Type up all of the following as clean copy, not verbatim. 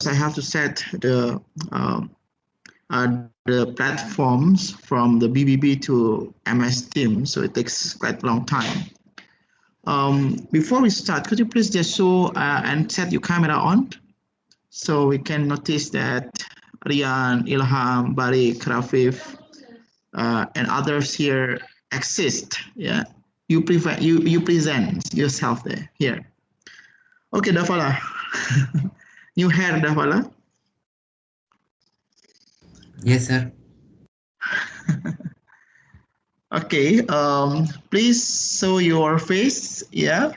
I have to set the platforms from the BBB to MS Teams, so it takes quite a long time. Before we start, could you please just show and set your camera on so we can notice that Rian, Ilham, Barik, Rafif, and others here exist. Yeah, you present yourself there here. Okay, Davala. New hair, Davala. Yes, sir. Okay, please show your face. Yeah,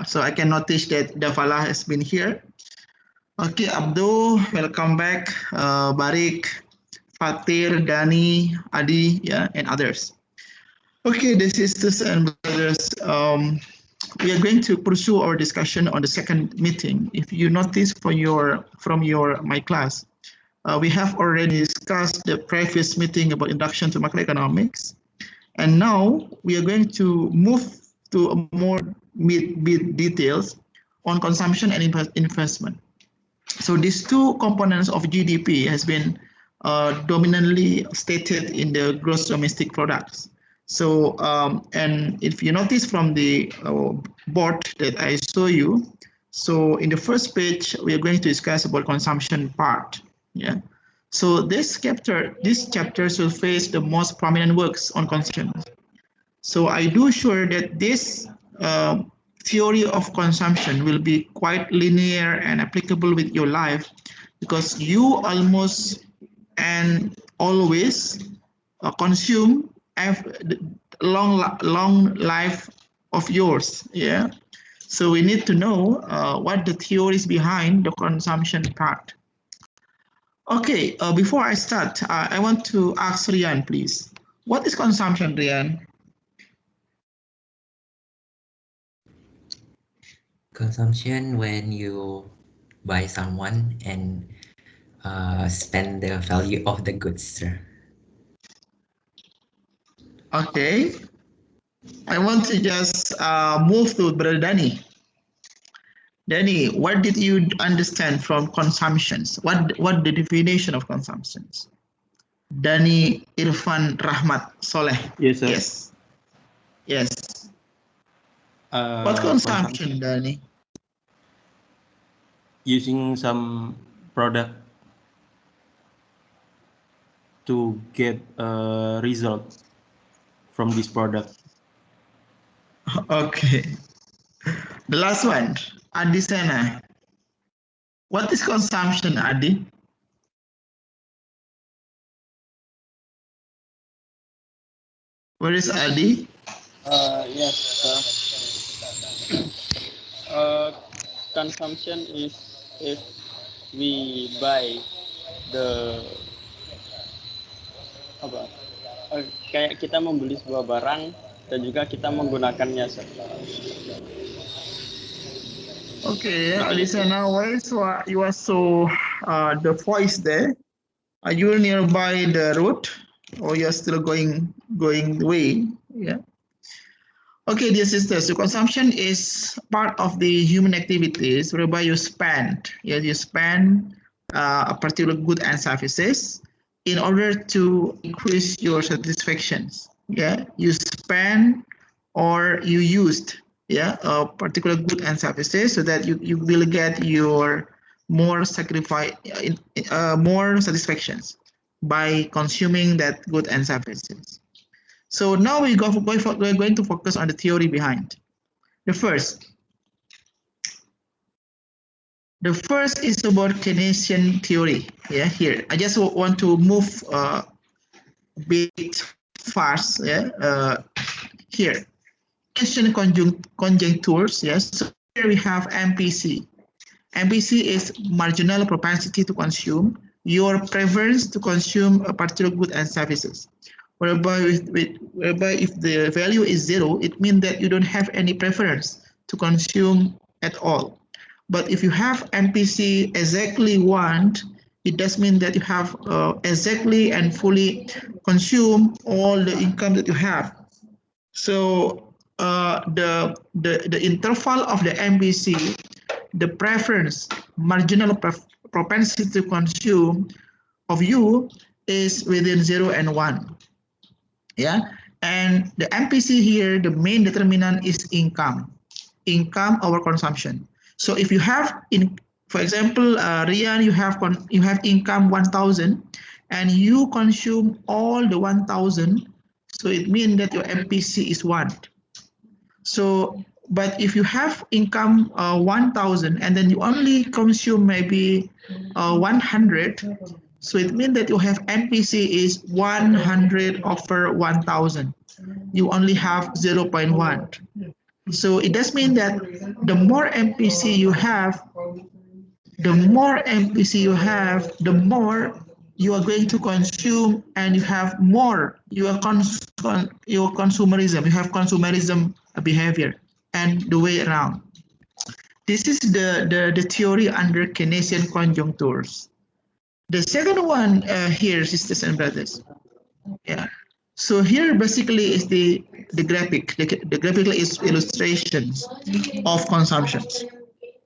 so I can notice that Davala has been here. Okay, Abdul, welcome back. Barik, Fatir, Dani, Adi, yeah, and others. Okay, the sisters and brothers, we are going to pursue our discussion on the second meeting. If you notice from my class, we have already discussed the previous meeting about introduction to macroeconomics, and now we are going to move to more details on consumption and investment. So these two components of GDP has been dominantly stated in the gross domestic products. So, and if you notice from the board that I show you, so in the first page, we are going to discuss about consumption part. Yeah. So this chapter will face the most prominent works on consumption. So I do sure that this theory of consumption will be quite linear and applicable with your life, because you almost and always consume long life of yours. Yeah. So we need to know what the theories behind the consumption part. Okay, before I start, I want to ask Rian, please. What is consumption, Rian? Consumption when you buy someone and spend the value of the goods, sir. Okay. I want to just move to Brother Danny. Danny, what did you understand from consumptions? What the definition of consumptions? Danny Irfan Rahmat Soleh. Yes, sir. Yes. Yes. What consumption, Danny? Using some product to get a result from this product. Okay. The last one, Adi Sena. What is consumption, Adi? Where is Adi? Yes, consumption is if we buy the kayak kita membeli sebuah barang dan juga kita menggunakannya. Okay, Alisana, why you are so the voice there? Are you nearby the road, or you are still going the way? Yeah. Okay, dear sisters, so consumption is part of the human activities whereby you spend. Yeah, you spend a particular good and services in order to increase your satisfactions. Yeah, you spend or you used a particular good and services so that you will get your more satisfactions by consuming that good and services. So now we're going to focus on the theory behind. The first is about Keynesian theory. Yeah, here I just want to move a bit fast. Yeah, here Keynesian conjunctures. Yes, so here we have MPC. MPC is marginal propensity to consume, your preference to consume a particular good and services. Whereby if the value is 0, it means that you don't have any preference to consume at all. But if you have MPC exactly 1, it does mean that you have exactly and fully consume all the income that you have. So the interval of the MPC, the preference, marginal propensity to consume of you is within 0 and 1. Yeah, and the MPC here, the main determinant is income over consumption. So if you have, for example, Rian, you have income 1,000 and you consume all the 1,000, so it means that your MPC is 1. So, but if you have income 1,000 and then you only consume maybe 100, so it means that you have MPC is 100 over 1,000. You only have 0.1. So it does mean that the more MPC you have, the more you are going to consume, and you have more. You have consumerism behavior, and the way around. This is the theory under Keynesian conjunctures. The second one here, sisters and brothers. Yeah. So here basically is the graphic. The graphic is illustrations of consumptions.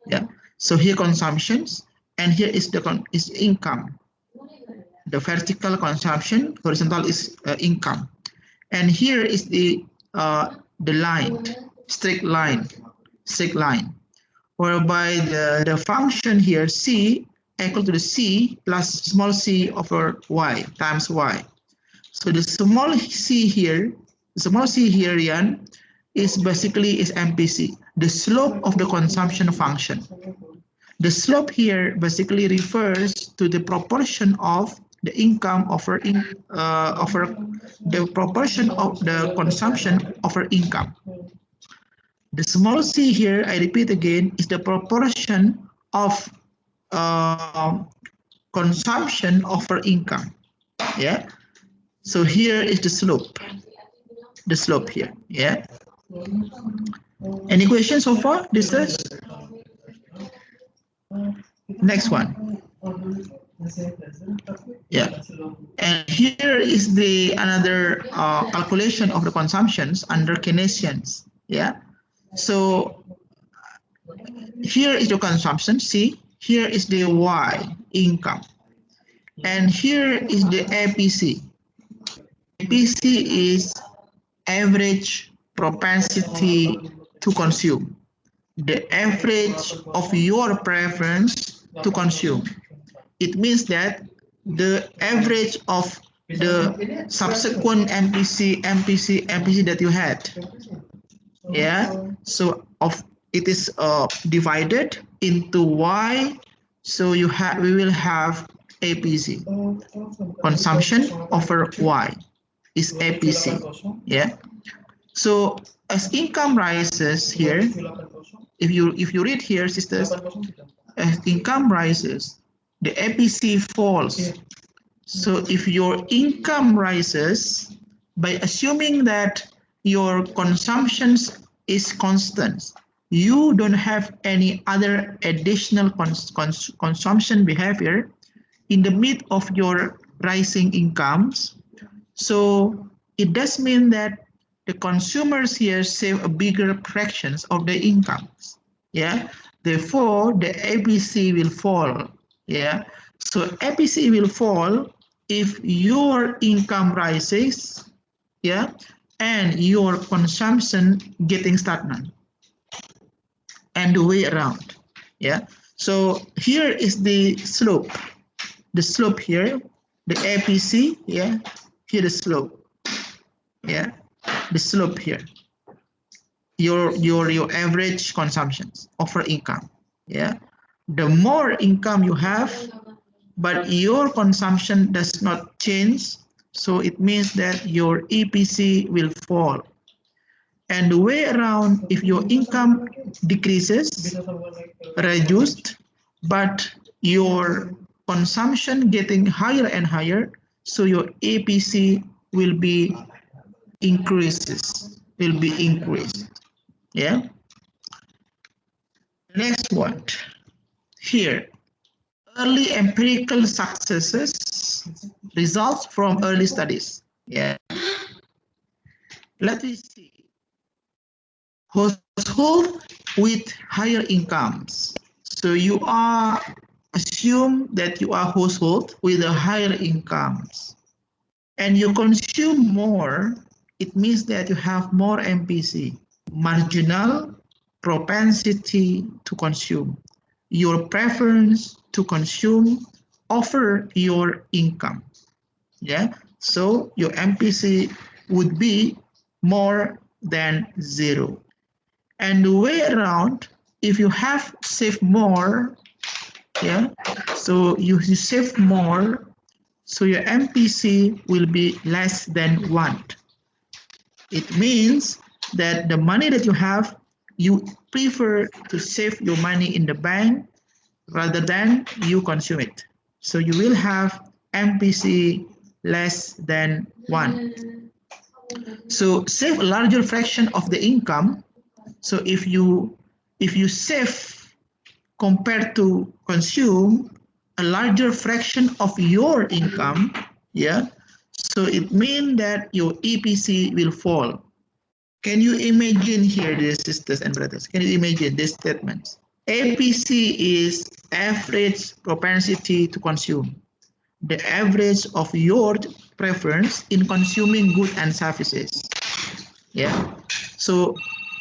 Yeah. So here consumptions, and here is is income. The vertical consumption, horizontal is income, and here is the line, straight line, whereby the function here c equal to the c plus small c over y times y. So the small c here, Rian, is basically is MPC, the slope of the consumption function. The slope here basically refers to the proportion of the income over the proportion of the consumption over income. The small c here, I repeat again, is the proportion of consumption over income. Yeah. So here is the slope here. Yeah. Any questions so far? Research. Next one. Yeah. And here is the another calculation of the consumptions under Keynesians. Yeah. So here is the consumption, C. Here is the Y, income. And here is the APC. APC is average propensity to consume. The average of your preference to consume. It means that the average of the subsequent MPC that you had. Yeah, so it is divided into Y, so we will have APC, consumption over Y is APC. Yeah, so as income rises here, if you read here, sisters, as income rises, the APC falls. So if your income rises, by assuming that your consumptions is constant, you don't have any other additional consumption behavior in the mid of your rising incomes. So it does mean that the consumers here save a bigger fractions of the incomes. Yeah, therefore the APC will fall. Yeah, so APC will fall if your income rises, yeah, and your consumption getting stagnant, and the way around. Yeah, so here is the slope here, the APC. Yeah, here the slope. Yeah, the slope here, your average consumptions over income. Yeah, the more income you have, but your consumption does not change, so it means that your EPC will fall. And the way around, if your income decreases, reduced, but your consumption getting higher and higher, so your APC will be increased. Yeah. Next one here. Early empirical successes results from early studies. Yeah. Let me see. Household with higher incomes. So you are assume that you are a household with a higher incomes and you consume more, it means that you have more MPC, marginal propensity to consume, your preference to consume over your income. Yeah, so your MPC would be more than 0. And the way around, if you have saved more, yeah, so you save more, so your MPC will be less than 1. It means that the money that you have, you prefer to save your money in the bank rather than you consume it. So you will have MPC less than 1. So save a larger fraction of the income. So if you save compared to consume a larger fraction of your income, yeah, so it means that your EPC will fall. Can you imagine here, dear sisters and brothers? Can you imagine this statement? APC is average propensity to consume, the average of your preference in consuming goods and services. Yeah. So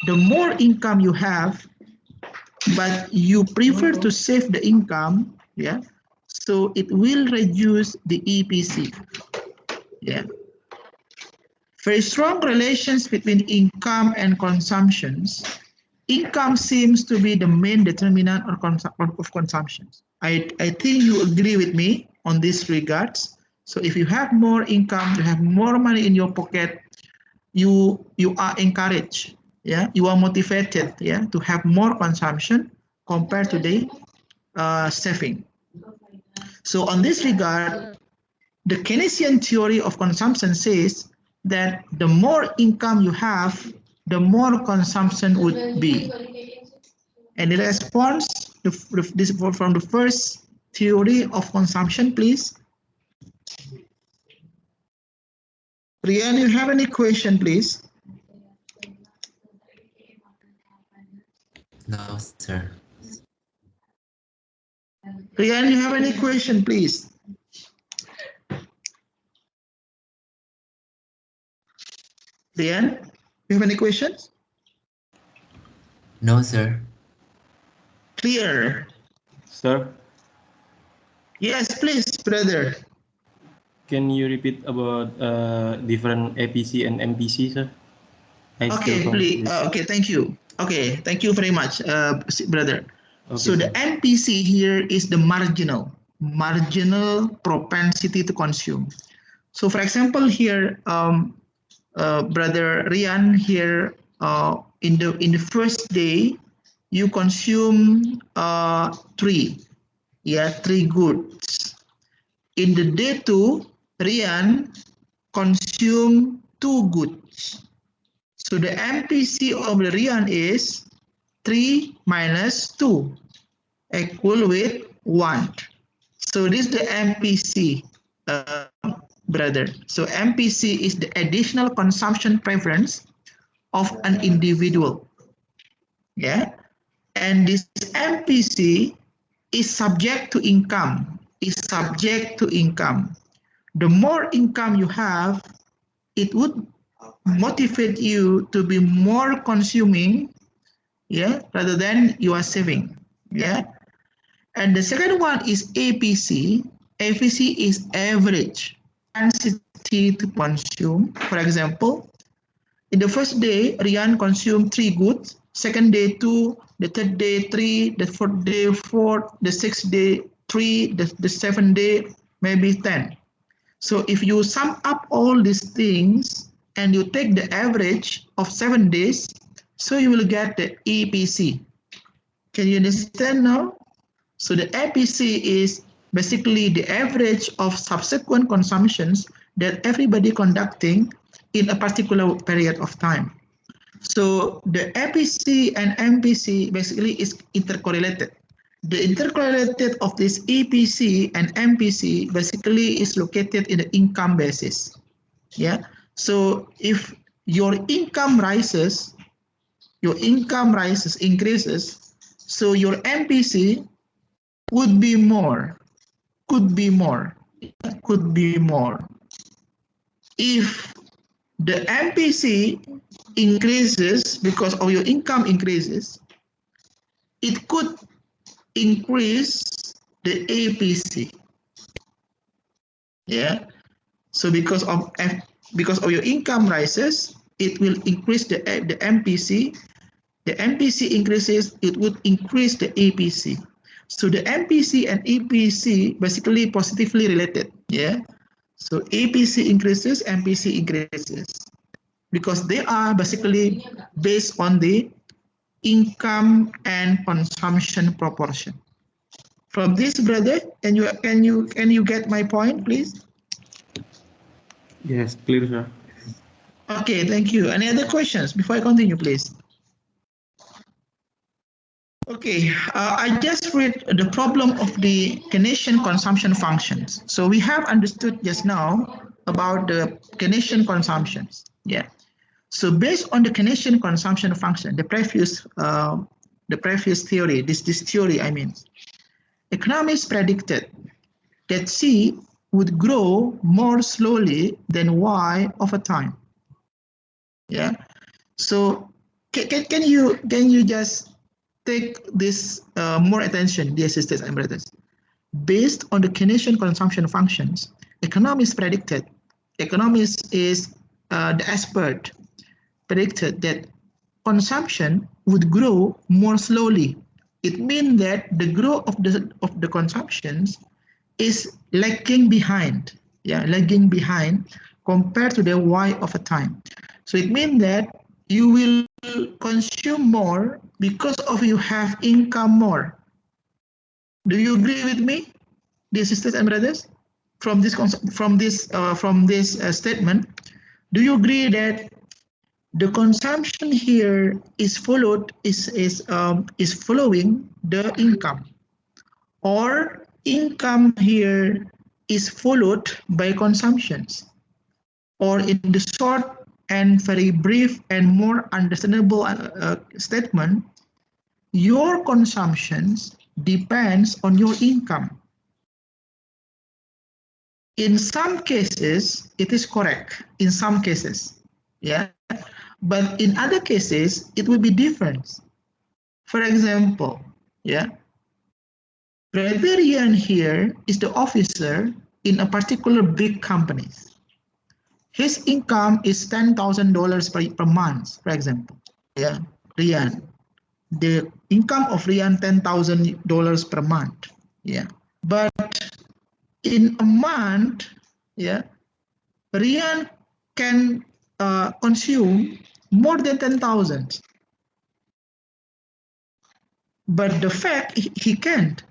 the more income you have, but you prefer to save the income, yeah, so it will reduce the EPC. Yeah. Very strong relations between income and consumptions. Income seems to be the main determinant of consumption. I think you agree with me on this regards. So if you have more income, you have more money in your pocket, you are encouraged, yeah, you are motivated, yeah, to have more consumption compared to the saving. So on this regard, the Keynesian theory of consumption says that the more income you have, the more consumption would be. And the response from the first theory of consumption, please. Rian, you have any question, please? No, sir. Rian, you have any question, please? Rian, you have any questions? No, sir. Clear. Sir, Yes, please, brother. can you repeat about different APC and MPC, sir? Okay, please. Okay, thank you. Okay, thank you very much, brother. Okay, so the sir. MPC here is the marginal propensity to consume. So for example, here, brother Rian here, in the first day, you consume 3 goods. In the day 2, Rian consume 2 goods. So the MPC of the Rian is 3 minus 2 equal with 1. So this is the MPC, brother. So MPC is the additional consumption preference of an individual. Yeah. And this MPC is subject to income. The more income you have, it would motivate you to be more consuming, yeah, rather than you are saving, yeah. And the second one is APC. APC is average propensity to consume. For example, in the first day, Rian consumed 3 goods. Second day 2, the third day 3, the fourth day 4, the sixth day 3, the seventh day maybe 10. So if you sum up all these things and you take the average of 7 days, so you will get the EPC. Can you understand now? So the APC is basically the average of subsequent consumptions that everybody conducting in a particular period of time. So the APC and MPC basically is intercorrelated. The intercorrelated of this EPC and MPC basically is located in the income basis. Yeah. So if your income rises, increases, so your MPC would be more, could be more, if the MPC increases because of your income increases, it could increase the APC. Yeah. So because of your income rises, it will increase the MPC. The MPC increases, it would increase the APC. So the MPC and APC basically positively related. Yeah. So APC increases, MPC increases, because they are basically based on the income and consumption proportion. From this, brother, can you get my point, please? Yes, clear, sir. Okay, thank you. Any other questions before I continue, please? Okay, I just read the problem of the Keynesian consumption functions. So we have understood just now about the Keynesian consumptions. Yeah. So based on the Keynesian consumption function, the previous theory, this theory, I mean, economists predicted that C would grow more slowly than Y over time. Yeah. So can you just take this more attention, dear sisters and brothers? Based on the Keynesian consumption functions, economists is the expert predicted that consumption would grow more slowly. It means that the growth of the consumptions is lagging behind, lagging behind compared to the Y of a time. So it means that you will consume more because of you have income more. Do you agree with me, dear sisters and brothers? From this statement, do you agree that the consumption here is following the income, or income here is followed by consumptions? Or in the short and very brief and more understandable statement, your consumptions depends on your income. In some cases, it is correct. In some cases, yeah. But in other cases, it will be different. For example, yeah, Brother Ian here is the officer in a particular big company. His income is $10,000 per month, for example. Yeah, Rian. The income of Rian $10,000 per month. Yeah, but in a month, yeah, Rian can consume more than 10,000. But the fact he can't.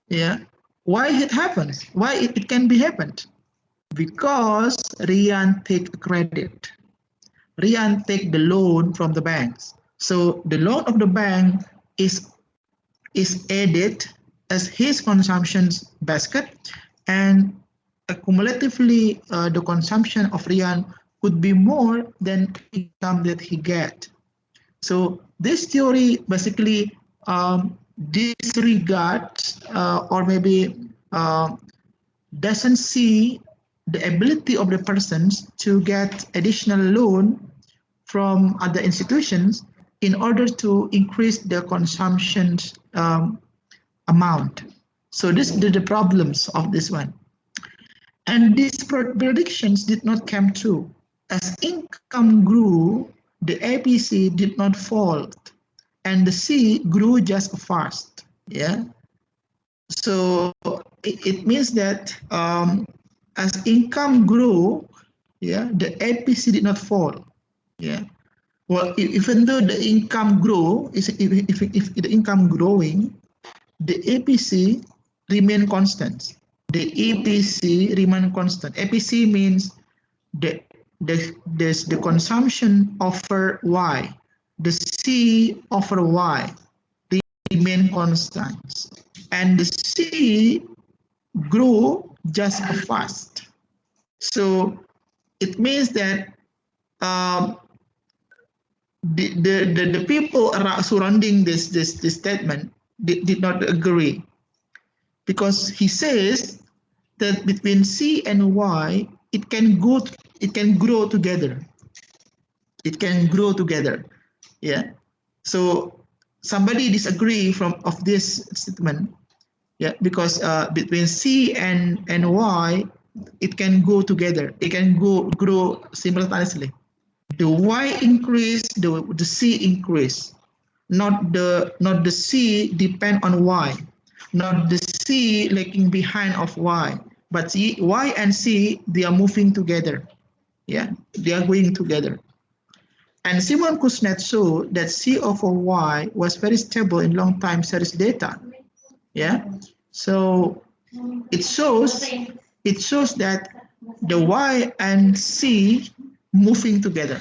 Yeah, why it happens? Why it can be happened? Because Rian take credit. Rian take the loan from the banks. So the loan of the bank is added as his consumptions basket, and accumulatively the consumption of Rian could be more than income that he get. So this theory basically disregards or maybe doesn't see the ability of the persons to get additional loan from other institutions in order to increase their consumption amount. So this is the problems of this one. And these predictions did not come true. As income grew, the APC did not fall, and the C grew just fast. Yeah. So it means that as income grew, yeah, the APC did not fall. Yeah. Well, even though the income grow, if the income growing, the APC remain constant. The APC remain constant. APC means the consumption over Y. The C over Y remain constant, and the C grow just fast. So it means that the people surrounding this statement did not agree. because he says that between C and Y, it can grow together. It can grow together. Yeah. So somebody disagree of this statement. Yeah, because between C and Y, it can go together. It can grow simultaneously. The Y increase, the C increase. Not the C depend on Y. Not the C lagging behind of Y. But Y and C, they are moving together. Yeah, they are going together. And Simon Kuznets showed that C over Y was very stable in long time series data. Yeah, so it shows that the Y and C moving together.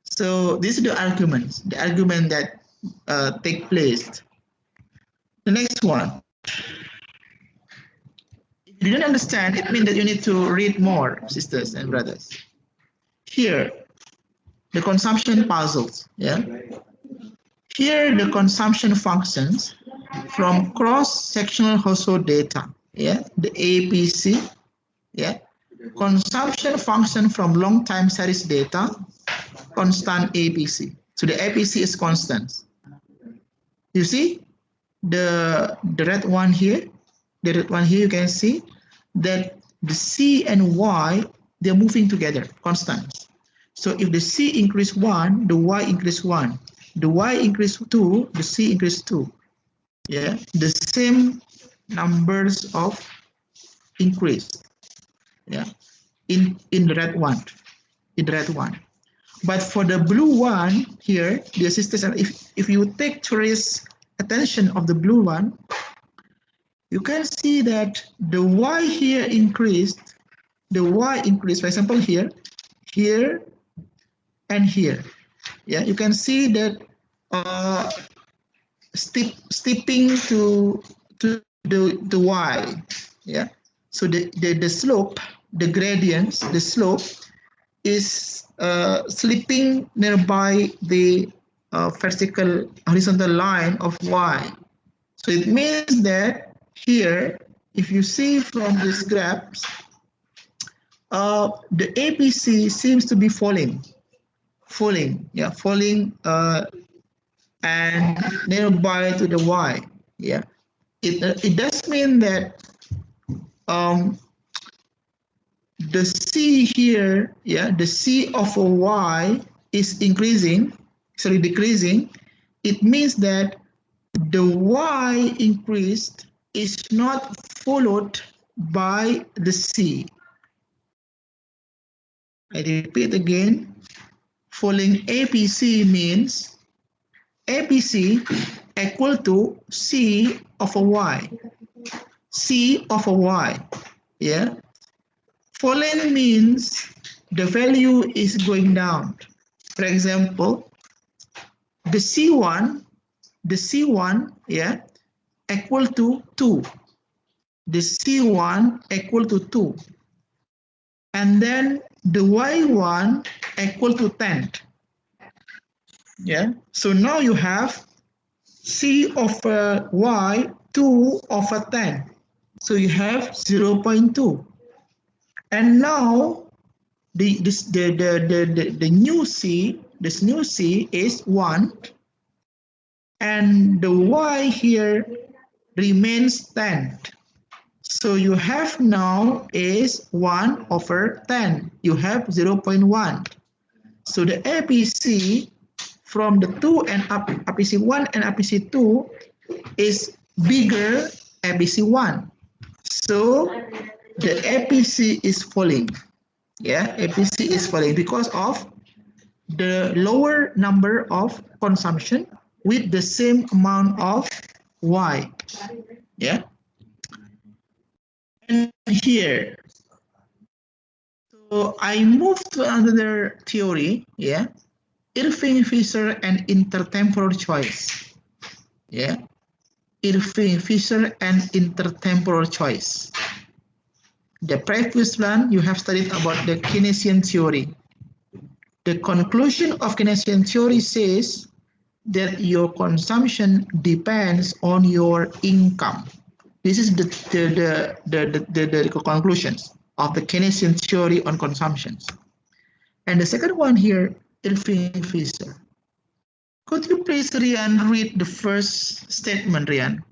So these are the arguments that take place. The next one. If you didn't understand, it means that you need to read more, sisters and brothers. Here, the consumption puzzles. Yeah. Here, the consumption functions from cross-sectional household data. Yeah, the APC. Yeah, consumption function from long-time series data, constant APC. So the APC is constant. You see the red one here. The red one here, you can see that the C and Y, they're moving together, constant. So if the C increase 1, the Y increase 1. The Y increase 2, the C increase 2. Yeah, the same numbers of increase. Yeah, in the red one, But for the blue one here, the sisters, if you take tourist attention of the blue one, you can see that the Y here increased. The Y increased, for example, here, and here. Yeah, you can see that stepping to the Y. Yeah, so the slope, the gradients, the slope is slipping nearby the vertical horizontal line of Y. So it means that here, if you see from these graphs, the APC seems to be falling, and nearby to the Y. Yeah, it does mean that the C here, yeah, the C of a Y is decreasing. It means that the Y increased is not followed by the C. I repeat again, following APC means APC equal to C of a Y. C of a Y, yeah. Falling means the value is going down. For example, the C1, yeah, equal to 2. The C1 equal to 2. And then the Y1 equal to 10. Yeah, so now you have C over Y 2 over 10. So you have 0.2. And now the new C, this new C is 1, and the Y here remains 10. So you have now is 1 over 10. You have 0.1. So the APC from the 2 and APC 1 and APC 2 is bigger APC 1. So the APC is falling. Yeah, APC is falling because of the lower number of consumption with the same amount of Y. Yeah. And here, so I move to another theory. Yeah, Irving Fisher and intertemporal choice. Yeah, Irving Fisher and intertemporal choice. The previous one you have studied about the Keynesian theory. The conclusion of Keynesian theory says that your consumption depends on your income. This is the conclusions of the Keynesian theory on consumptions. And the second one here, Irving Fisher. Could you please, Rian, read the first statement, Rian?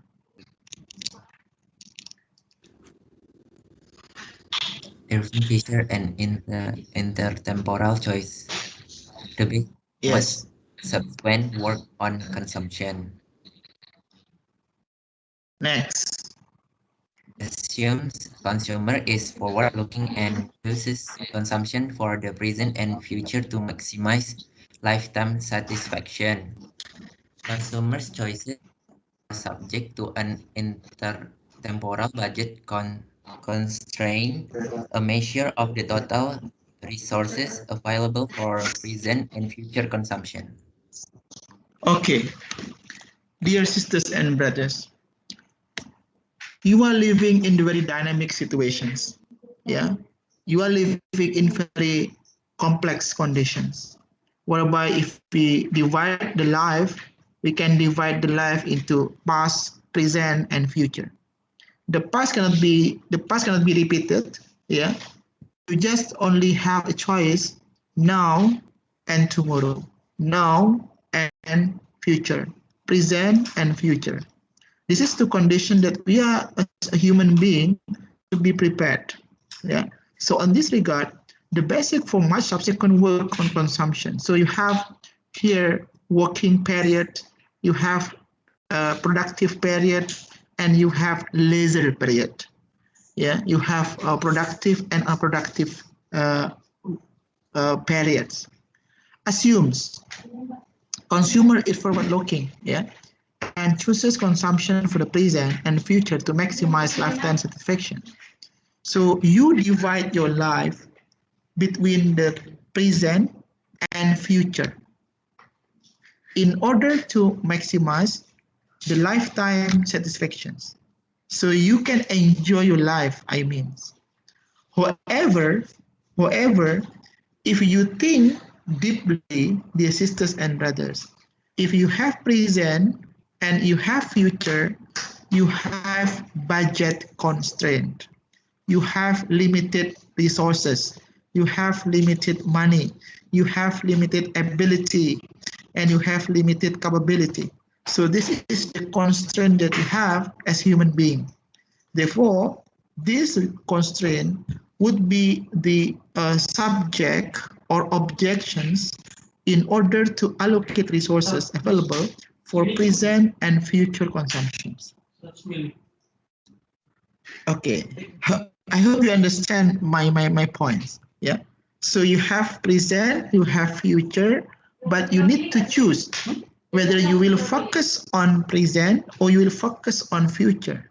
Irving Fisher and intertemporal choice. The big Yes. subsequent work on consumption Next. assumes consumer is forward-looking and chooses consumption for the present and future to maximize lifetime satisfaction. Consumers' choices are subject to an intertemporal budget constraint, a measure of the total resources available for present and future consumption. Okay, dear sisters and brothers, you are living in very dynamic situations. Yeah, you are living in very complex conditions, whereby if we divide the life, we can divide the life into past, present, and future. The past cannot be repeated. Yeah, you just only have a choice now and tomorrow, now and future, present and future. This is the condition that we are as a human being to be prepared. Yeah. So on this regard, the basic for much subsequent work on consumption. So you have here working period, you have productive period, and you have leisure period. Yeah, you have productive and unproductive periods. Assumes consumer is forward looking, yeah, and chooses consumption for the present and future to maximize lifetime satisfaction. So you divide your life between the present and future in order to maximize the lifetime satisfactions. So you can enjoy your life, I mean. However, however, if you think deeply, dear sisters and brothers, if you have present and you have future, you have budget constraint. You have limited resources. You have limited money. You have limited ability, and you have limited capability. So this is the constraint that you have as human being. Therefore, this constraint would be the subject or objections in order to allocate resources available for present and future consumptions. Okay, I hope you understand my points. Yeah. So you have present, you have future, but you need to choose whether you will focus on present or you will focus on future,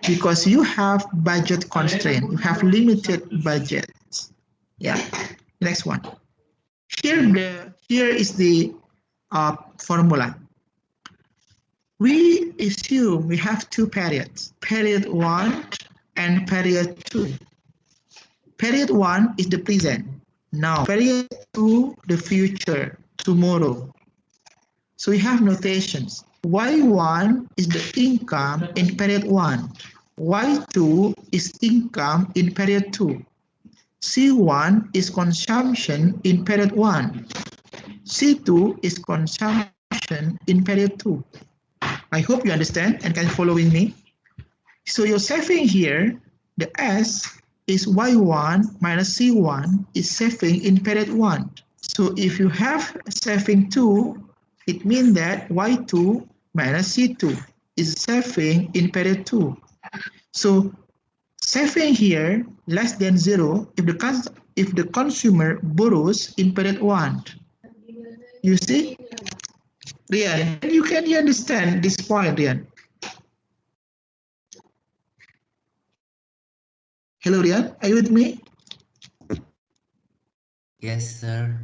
because you have budget constraint, you have limited budget. Yeah. Next one. Here is the formula. We assume we have two periods, period 1 and period 2. Period 1 is the present, now. Period 2, the future, tomorrow. So we have notations. Y1 is the income in period 1. Y2 is income in period 2. C1 is consumption in period 1. C2 is consumption in period 2. I hope you understand and can follow with me. So your saving here, the S is Y1 minus C1 is saving in period 1. So if you have saving 2, it means that Y2 minus C2 is saving in period 2. So saving here less than 0 if the consumer borrows in period 1. You see? Rian, can you understand this point, Rian? Hello, Rian, are you with me? Yes, sir.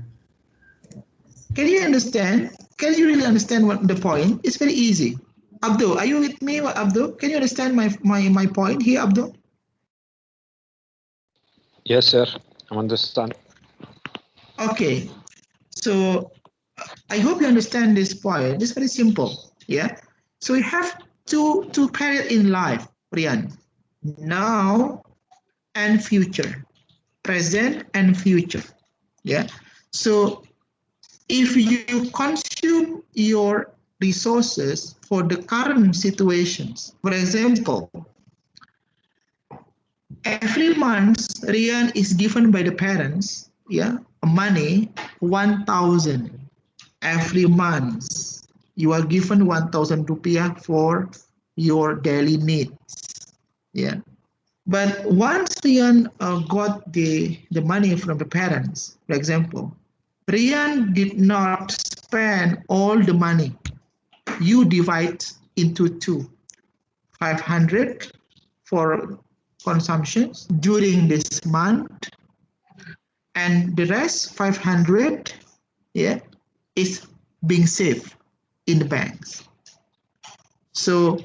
Can you understand? Can you really understand what the point? It's very easy. Abdul, are you with me, Abdul? Can you understand my point here, Abdul? Yes, sir. I understand. Okay. So I hope you understand this point. It's very simple. Yeah. So we have two periods in life, Rian. Now and future. Present and future. Yeah. So if you consume your resources for the current situations, for example, every month Rian is given by the parents, yeah, money 1,000 every month. You are given 1,000 rupiah for your daily needs, yeah. But once Rian got the money from the parents, for example, Rian did not spend all the money. You divide into two, 500 for consumption during this month, and the rest 500, yeah, is being saved in the banks. So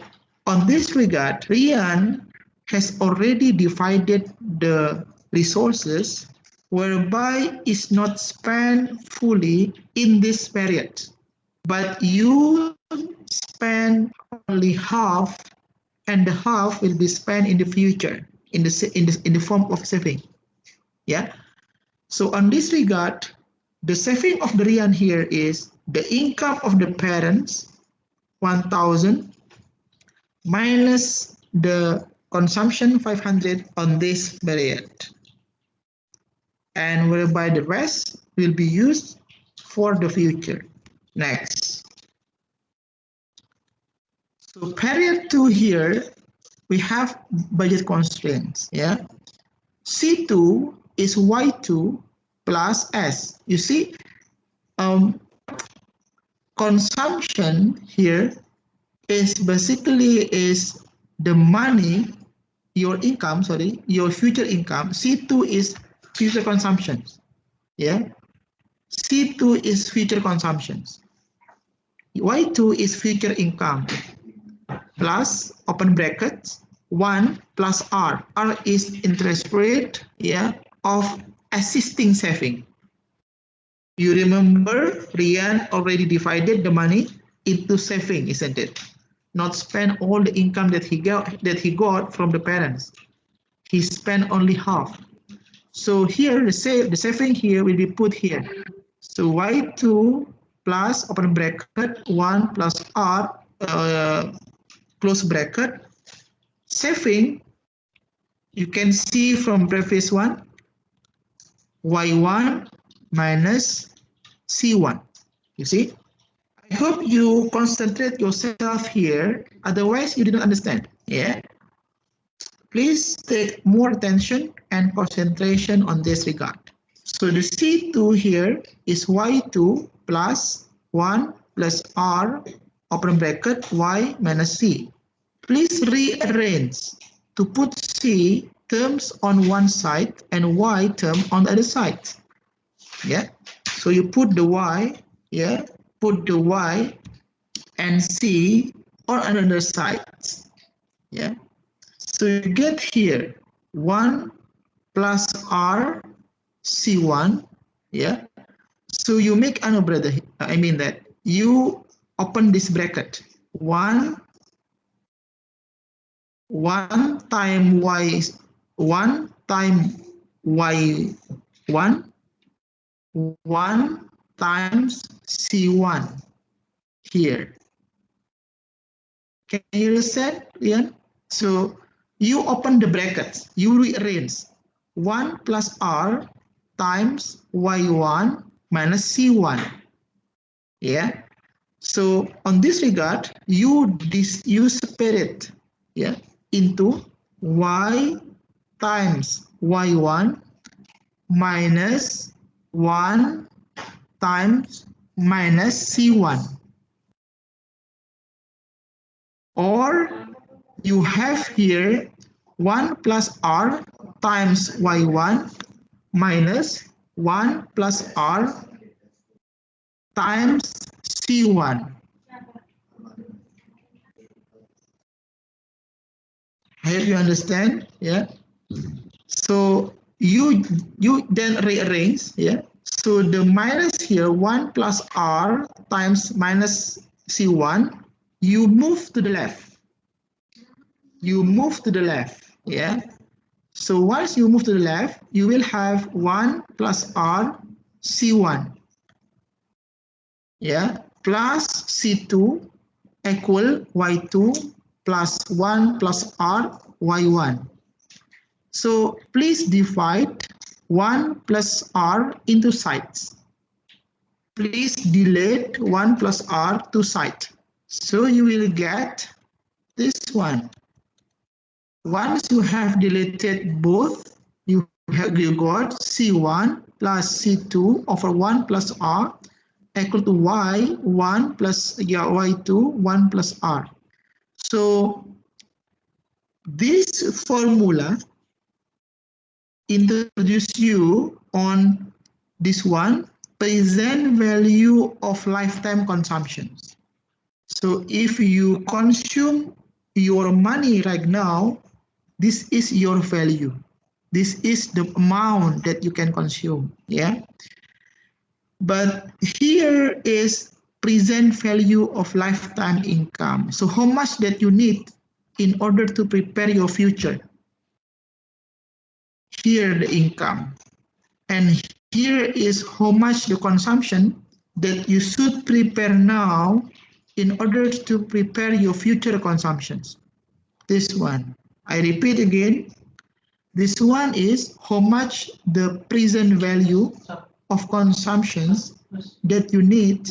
on this regard, Rian has already divided the resources whereby it's not spent fully in this period, but you spend only half, and the half will be spent in the future in the form of saving. Yeah. So on this regard, the saving of the Rian here is the income of the parents 1,000 minus the consumption 500 on this period, and whereby the rest will be used for the future. Next. So period 2 here, we have budget constraints. Yeah. C2 is Y2 plus S. You see, consumption here is basically is the money, your income, sorry, your future income. C2 is future consumptions. Yeah. C2 is future consumptions. Y2 is future income plus open brackets 1 plus R. R is interest rate, yeah, of assisting saving. You remember Rian already divided the money into saving, isn't it? Not spend all the income that he got from the parents. He spent only half. So here the saving here will be put here. So Y2 plus open bracket 1 plus R close bracket. Saving, you can see from previous one, Y1 minus C1. You see? I hope you concentrate yourself here, otherwise you didn't understand. Yeah. Please take more attention and concentration on this regard. So the C2 here is Y2 plus 1 plus R open bracket Y minus C. Please rearrange to put C terms on one side and Y term on the other side. Yeah. So you put the Y, yeah, put the Y and C on another side. Yeah. So you get here 1 plus R C1. Yeah. So you make another, I mean that you open this bracket 1 time Y 1 time Y1 1 times C1 here. Can you understand? Yeah. So you open the brackets, you rearrange 1 plus R times Y1 minus C1. Yeah. So on this regard, you separate, yeah, into Y times Y1 minus 1 times minus C1. Or you have here 1 plus R times Y1 minus 1 plus R times C1. I hope you understand. Yeah. So you then rearrange. Yeah. So the minus here 1 plus R times minus C1, you move to the left. You move to the left, yeah? So once you move to the left, you will have 1 plus R C1, yeah, plus C2 equal Y2 plus 1 plus R Y1. So please divide 1 plus R into sides. Please delete 1 plus R to side. So you will get this one. Once you have deleted both, you got C1 plus C2 over 1 plus R equal to Y1 plus Y2, 1 plus R. So this formula introduce you on this one, present value of lifetime consumptions. So if you consume your money right now, this is your value. This is the amount that you can consume, yeah? But here is present value of lifetime income. So how much that you need in order to prepare your future. Here the income. And here is how much the consumption that you should prepare now in order to prepare your future consumptions. This one. I repeat again. This one is how much the present value of consumptions that you need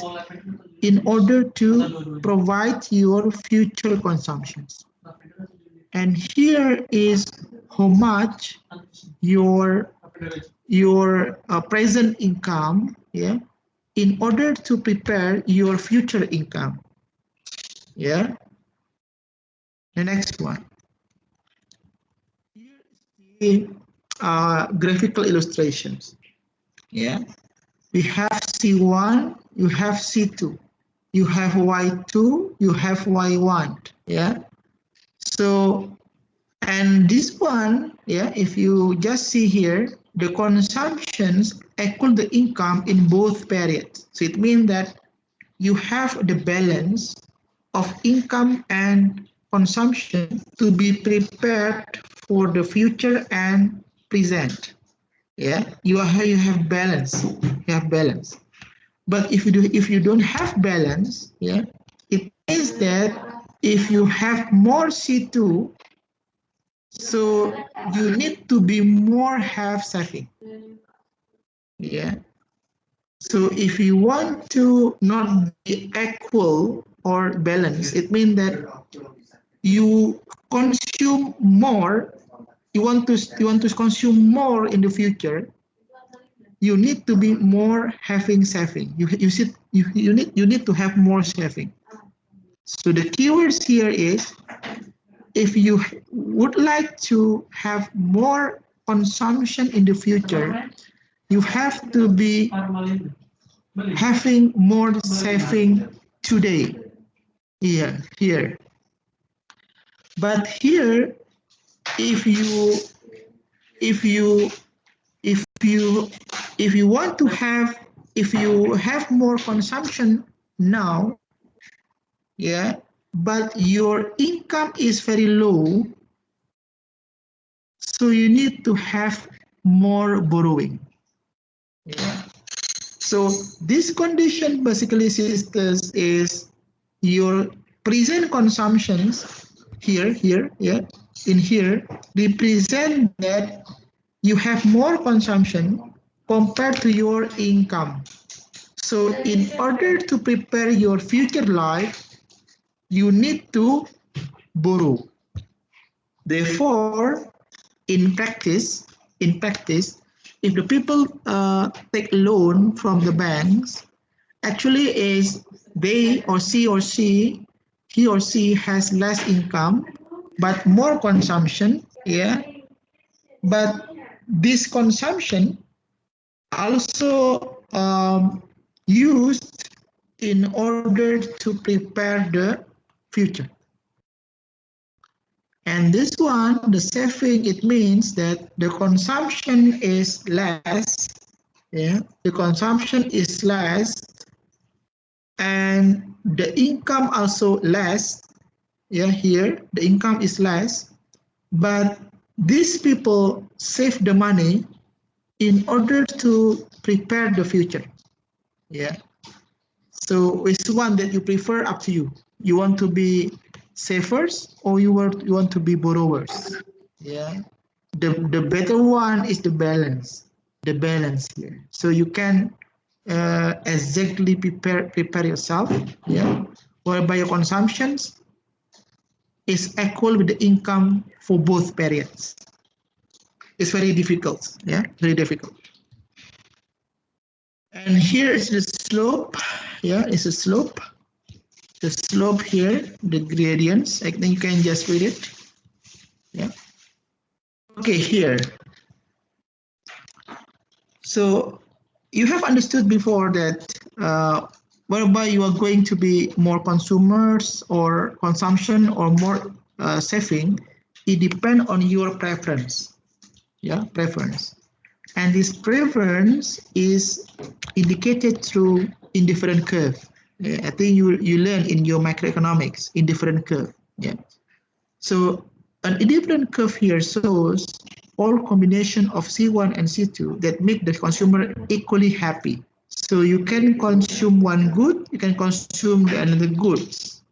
in order to provide your future consumptions. And here is how much your present income, yeah, in order to prepare your future income. Yeah. The next one. Here is the graphical illustrations. Yeah. We have C1, you have C2, you have Y2, you have Y1. Yeah. So, and this one, yeah, if you just see here, the consumptions equal the income in both periods. So it means that you have the balance of income and consumption to be prepared for the future and present. Yeah, you have balance. You have balance. But if you don't have balance, yeah, it means that if you have more C2, so you need to be more have saving. Yeah. So if you want to not be equal or balanced, it means that you consume more. You want to consume more in the future. You need to be more having saving. You need to have more saving. So the keywords here is, if you would like to have more consumption in the future, you have to be having more saving today. Here. But here, if you want to have, if you have more consumption now, yeah, but your income is very low, so you need to have more borrowing. Yeah. So this condition basically says is your present consumptions here, yeah, in here represent that you have more consumption compared to your income. So in order to prepare your future life, you need to borrow. Therefore, in practice, if the people take loan from the banks, actually is he or she has less income, but more consumption, yeah. But this consumption also used in order to prepare the future. And this one, the saving, it means that the consumption is less, yeah, the consumption is less, and the income also less. Yeah, here the income is less, but these people save the money in order to prepare the future. Yeah. So which one that you prefer, up to you. You want to be savers or you want to be borrowers? Yeah. The better one is the balance. The balance here. So you can exactly prepare yourself. Yeah. Whereby your consumptions is equal with the income for both periods. It's very difficult. Yeah. Very difficult. And here is the slope. Yeah, it's a slope. The slope here, the gradients, I think you can just read it. Yeah. Okay, here. So you have understood before that whereby you are going to be more consumers or consumption or more saving, it depends on your preference. Yeah, preference. And this preference is indicated through indifferent curve. I think you learn in your macroeconomics indifferent curve. Yeah. So an indifferent curve here shows all combination of C1 and C2 that make the consumer equally happy. So you can consume one good, you can consume the another goods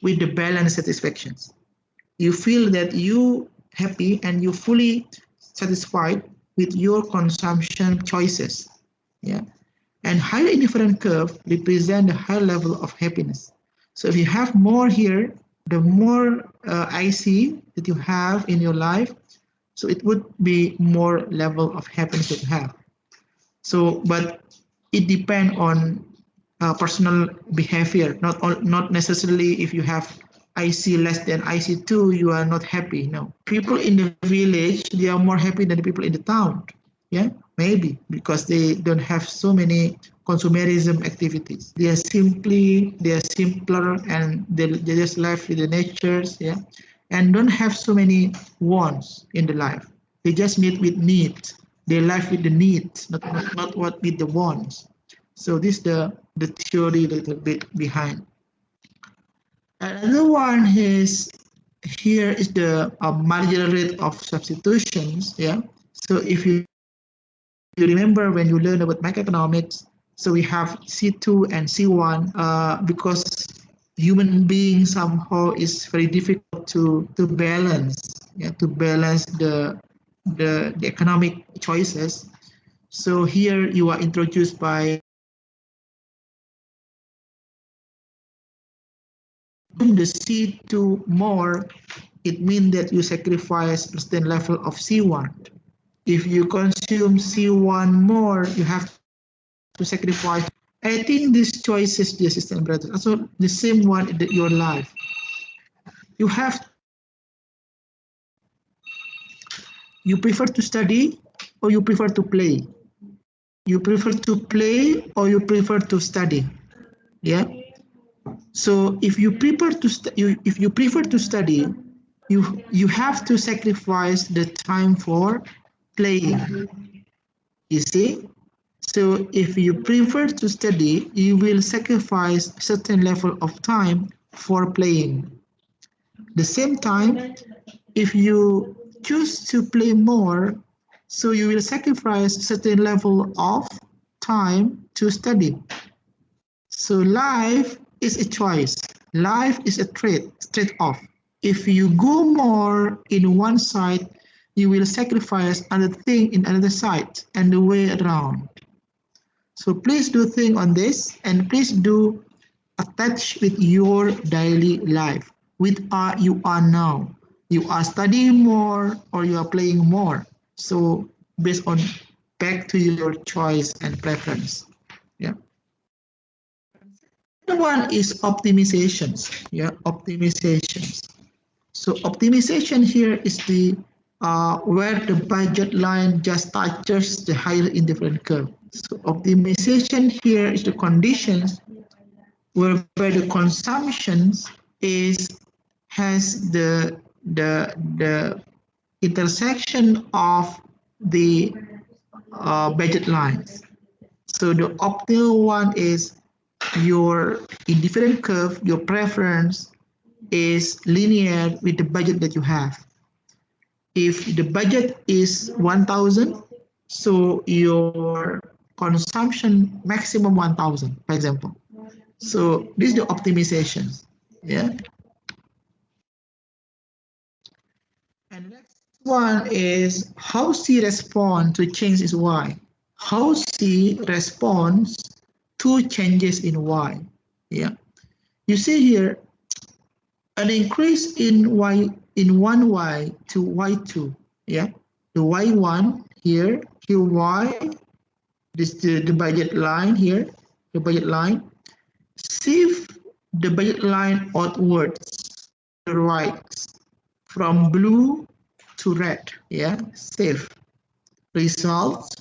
with the balanced satisfactions. You feel that you happy and you fully satisfied with your consumption choices. Yeah. And higher indifferent curve represent a higher level of happiness. So if you have more here, the more IC that you have in your life, so it would be more level of happiness that you have. So, but it depends on personal behavior, not necessarily if you have IC less than IC2, you are not happy. No, people in the village, they are more happy than the people in the town. Yeah, maybe because they don't have so many consumerism activities. They are simpler, and they just live with the natures. Yeah, and don't have so many wants in the life. They just meet with needs. They live with the needs, not what with the wants. So this is the theory a little bit behind. Another one is here is the marginal rate of substitutions. Yeah. So if you remember when you learn about macroeconomics, so we have C2 and C1 because human being somehow is very difficult to balance. Yeah, to balance the economic choices. So here you are introduced by the C2 more, it means that you sacrifice a certain level of C1. If you consume C1 more, you have to sacrifice. I think this choice is the system, brother. Also, the same one in your life. You have, you prefer to study or you prefer to play? You prefer to play or you prefer to study? Yeah. So if you prefer to study, you have to sacrifice the time for playing. You see? So if you prefer to study, you will sacrifice a certain level of time for playing. The same time, if you choose to play more, so you will sacrifice a certain level of time to study. So life is a choice. Life is a trade-off. If you go more in one side, you will sacrifice another thing in another side and the way around. So please do think on this and please do attach with your daily life. With you are now. You are studying more or you are playing more. So based on back to your choice and preference. Yeah. One is optimizations. Yeah, optimizations. So optimization here is the where the budget line just touches the higher indifferent curve. So optimization here is the conditions whereby the consumptions has the intersection of the budget lines. So the optimal one is your indifferent curve, your preference is linear with the budget that you have. If the budget is 1,000, so your consumption maximum 1,000, for example. So this is the optimization. Yeah. And the next one is how C respond to changes in Y. How C responds to changes in Y. Yeah. You see here an increase in Y in 1Y to Y2. Yeah. The Y1 here, Y, this the budget line here, the budget line. Shift the budget line outwards, the right, from blue to red. Yeah, save. Results,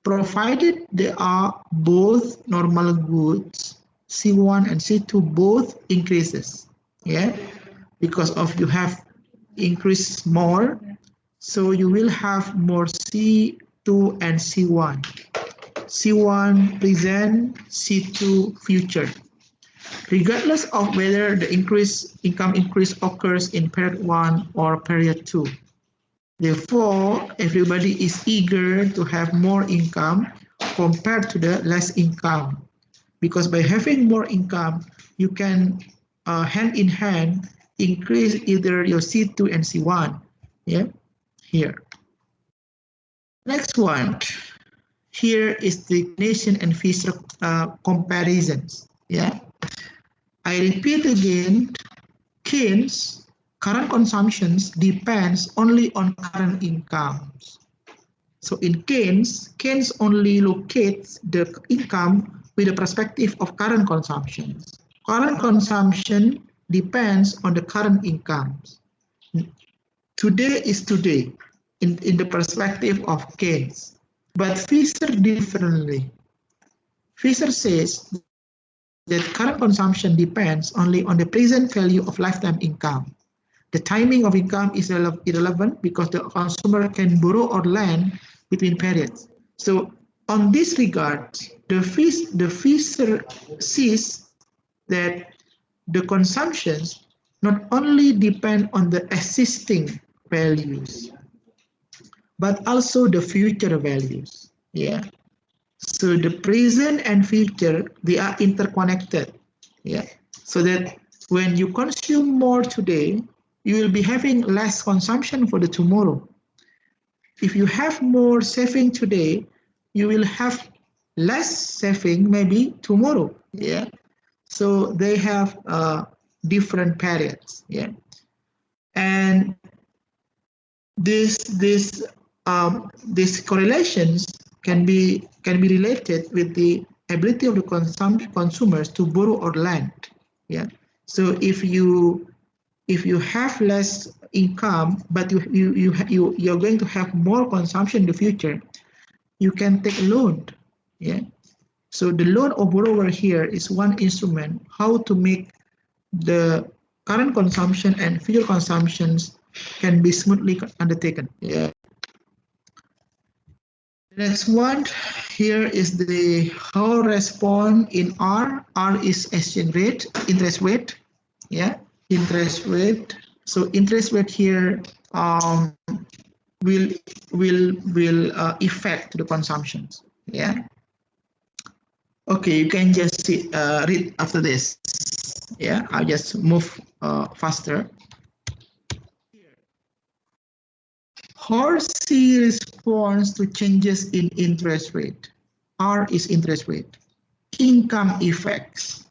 provided they are both normal goods, C1 and C2 both increases. Yeah, because of you have increased more, so you will have more C2 and C1. C1 present, C2 future. Regardless of whether the income increase occurs in period 1 or period 2. Therefore, everybody is eager to have more income compared to the less income. Because by having more income, you can hand in hand increase either your C2 and C1. Yeah, here. Next one. Here is the nation and Fisher comparisons. Yeah. I repeat again, Keynes' current consumptions depends only on current incomes. So in Keynes only locates the income with the perspective of current consumptions. Current consumption depends on the current incomes. Today is today in the perspective of Keynes. But Fisher differently. Fisher says that current consumption depends only on the present value of lifetime income. The timing of income is irrelevant because the consumer can borrow or lend between periods. So on this regard, the Fisher sees that the consumptions not only depend on the existing values, but also the future values. Yeah. So the present and future, they are interconnected. Yeah. So that when you consume more today, you will be having less consumption for the tomorrow. If you have more saving today, you will have less saving maybe tomorrow. Yeah. So they have different periods. Yeah. And these correlations can be related with the ability of the consumers to borrow or lend. Yeah. So if you have less income, but you're going to have more consumption in the future, you can take a loan. Yeah. So the loan or borrower here is one instrument how to make the current consumption and future consumptions can be smoothly undertaken. Yeah. Next one, here is the how respond in R. R is exchange rate, interest rate. Yeah, interest rate. So interest rate here will affect the consumptions. Yeah. Okay, you can just read after this. Yeah, I'll just move faster. How C responds to changes in interest rate. R is interest rate. Income effects.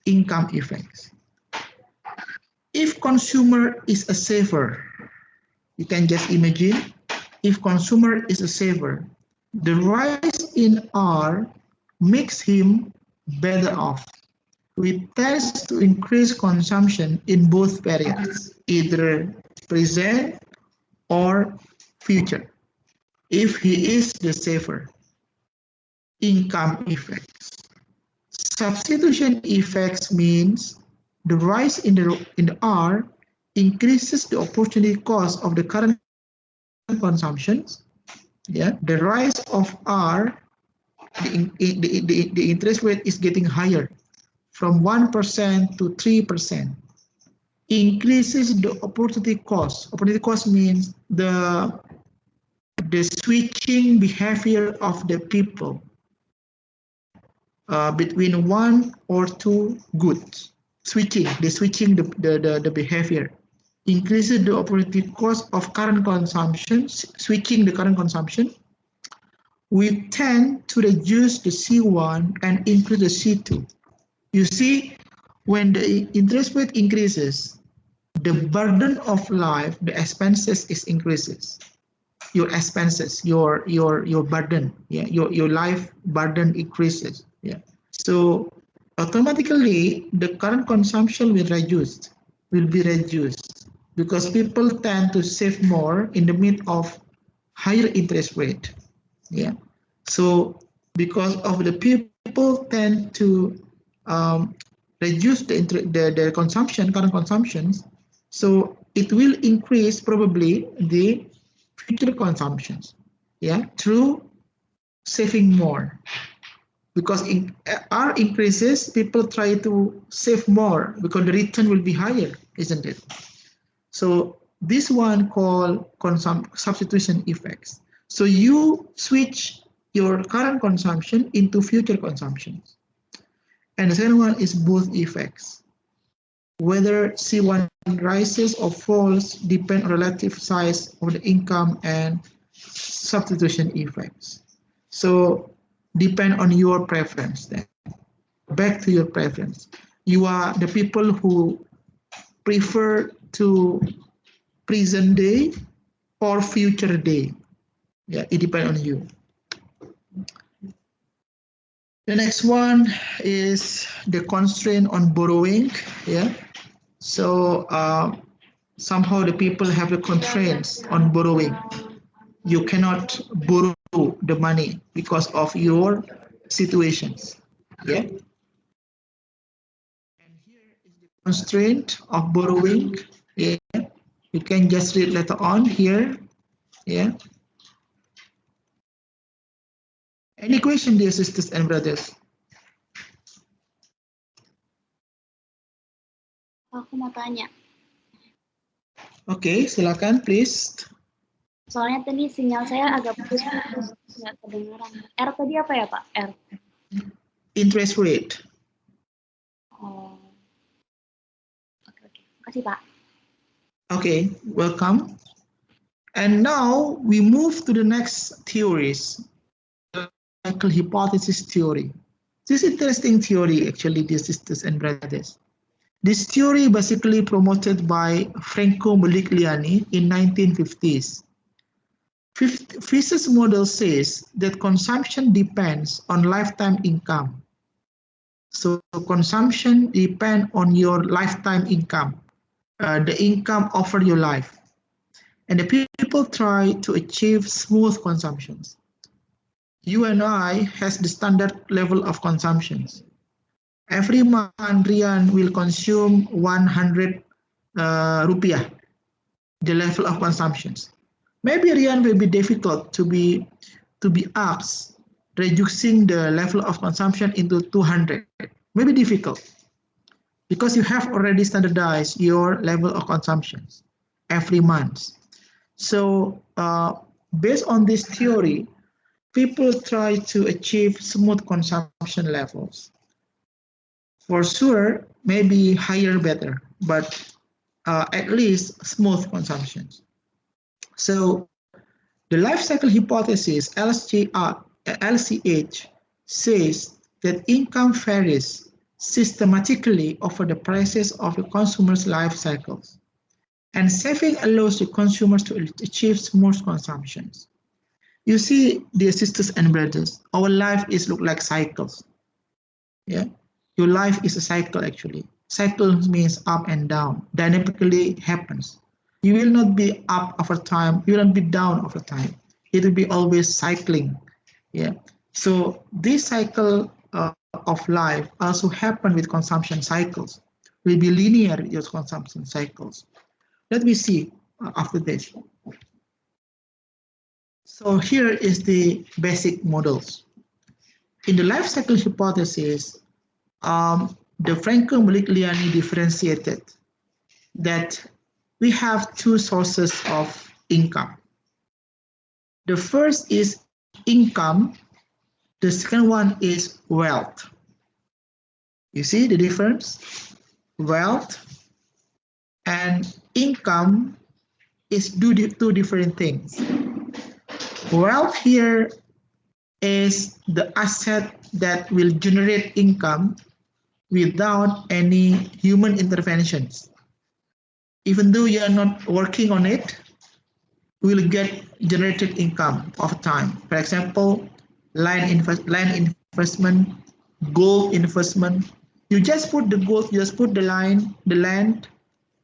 Income effects. If consumer is a saver, you can just imagine if consumer is a saver, the rise in R makes him better off. We tend to increase consumption in both periods, either present or future, if he is the saver. Income effects. Substitution effects means the rise in the R increases the opportunity cost of the current consumptions. Yeah, the rise of R the interest rate is getting higher from 1% to 3%. Increases the opportunity cost. Opportunity cost means the switching behavior of the people between one or two goods. Switching the behavior increases the opportunity cost of current consumption. Switching the current consumption, we tend to reduce the C1 and increase the C2. You see, when the interest rate increases, the burden of life, the expenses is increases. Your expenses, your burden, yeah, your life burden increases. Yeah. So automatically the current consumption will be reduced because people tend to save more in the midst of higher interest rate. Yeah. So because of the people tend to reduce the consumption, current consumptions, so it will increase probably the future consumptions, yeah, through saving more. Because in our increases, people try to save more because the return will be higher, isn't it? So this one called substitution effects. So you switch your current consumption into future consumptions. And the second one is boost effects. Whether C1 rises or falls depend on relative size of the income and substitution effects. So depend on your preference then. Back to your preference. You are the people who prefer to present day or future day. Yeah, it depends on you. The next one is the constraint on borrowing. Yeah. So somehow the people have the constraints on borrowing. You cannot borrow the money because of your situations. Yeah. And here is the constraint of borrowing. Yeah. You can just read later on here. Yeah. Any question, dear sisters and brothers? Aku mau tanya. Oke, silakan please. Soalnya tadi sinyal saya agak putus-putus, nggak kedengeran. R tadi apa ya, Pak? R. Interest rate. Oh. Oke. Makasih, Pak. Okay, welcome. And now we move to the next theories, cycle hypothesis theory. This is interesting theory, actually, dear sisters and brothers. This theory basically promoted by Franco Modigliani in 1950s. Fisher's model says that consumption depends on lifetime income. So consumption depends on your lifetime income, the income over your life. And the people try to achieve smooth consumptions. You and I has the standard level of consumptions. Every month, Rian will consume 100 rupiah, the level of consumptions. Maybe Rian will be difficult to be asked reducing the level of consumption into 200. Maybe difficult because you have already standardized your level of consumptions every month. So based on this theory, people try to achieve smooth consumption levels. For sure, maybe higher better, but at least smooth consumptions. So the life cycle hypothesis, LCH, says that income varies systematically over the prices of the consumer's life cycles. And saving allows the consumers to achieve smooth consumptions. You see, dear sisters and brothers, our life is look like cycles. Yeah, your life is a cycle actually. Cycle means up and down, dynamically happens. You will not be up over time, you will not be down over time. It will be always cycling. Yeah. So this cycle of life also happen with consumption cycles. Will be linear with your consumption cycles. Let me see after this. So here is the basic models. in the life cycle hypothesis, the Franco-Modigliani differentiated that we have two sources of income. The first is income, the second one is wealth. You see the difference? Wealth and income is two different things. Wealth here is the asset that will generate income without any human interventions. Even though you are not working on it, you will get generated income over time. For example, land investment, gold investment. You just put the gold, you just put the land,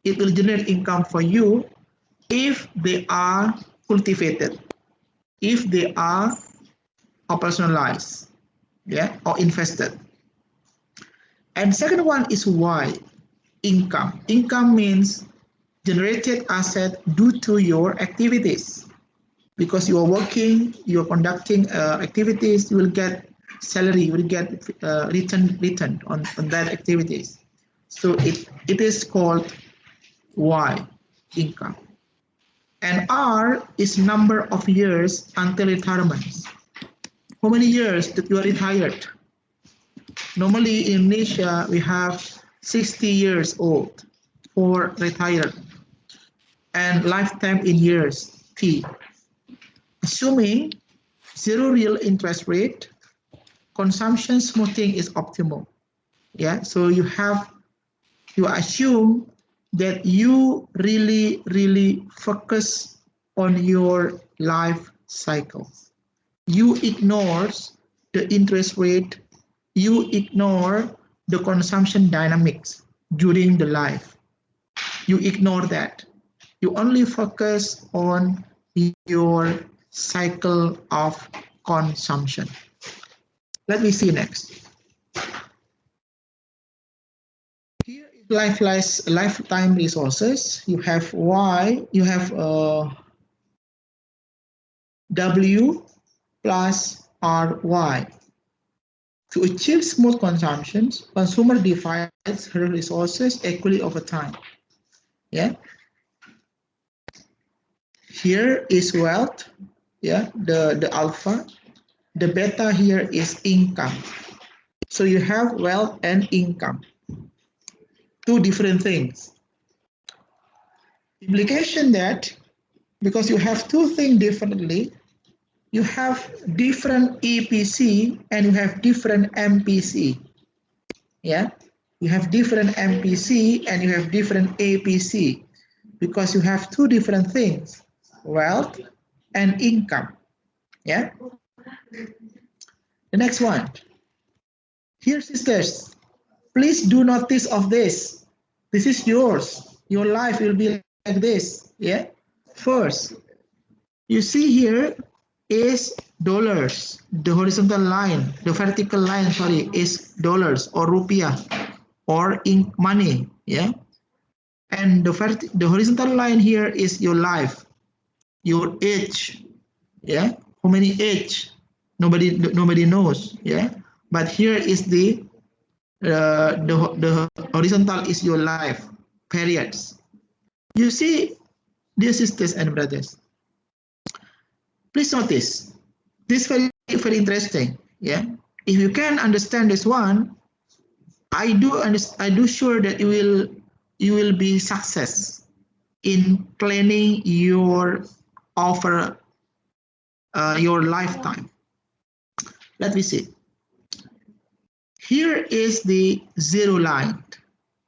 it will generate income for you if they are cultivated, if they are operationalized, yeah, or invested. And second one is why income. Income means generated asset due to your activities. Because you are working, you are conducting activities, you will get salary, you will get return on that activities. So it is called Y, income. And R is number of years until retirement. How many years that you are retired? Normally in Indonesia, we have 60 years old for retired and lifetime in years, T. Assuming zero real interest rate, consumption smoothing is optimal. Yeah, so you assume that you really focus on your life cycle. You ignore the interest rate, you ignore the consumption dynamics during the life. You ignore that. You only focus on your cycle of consumption. Let me see next. Here is lifetime resources. You have Y, you have W plus RY. To achieve smooth consumptions, consumer divides her resources equally over time. Yeah. Here is wealth. Yeah, the alpha. The beta here is income. So you have wealth and income. Two different things. Implication that because you have two things differently, you have different EPC and you have different MPC. Yeah, you have different MPC and you have different APC because you have two different things, wealth and income. Yeah. The next one. Here, sisters, please do notice of this. This is yours. Your life will be like this. Yeah. First, you see here is dollars. The horizontal line, the vertical line, sorry, is dollars or rupiah or in money. Yeah. And the horizontal line here is your life, your age. Yeah. How many age? Nobody knows. Yeah. But here is the horizontal is your life periods. You see, dear sisters and brothers, please notice this very interesting. Yeah, if you can understand this one, I do sure that you will be success in planning your offer your lifetime. Let me see. Here is the zero line.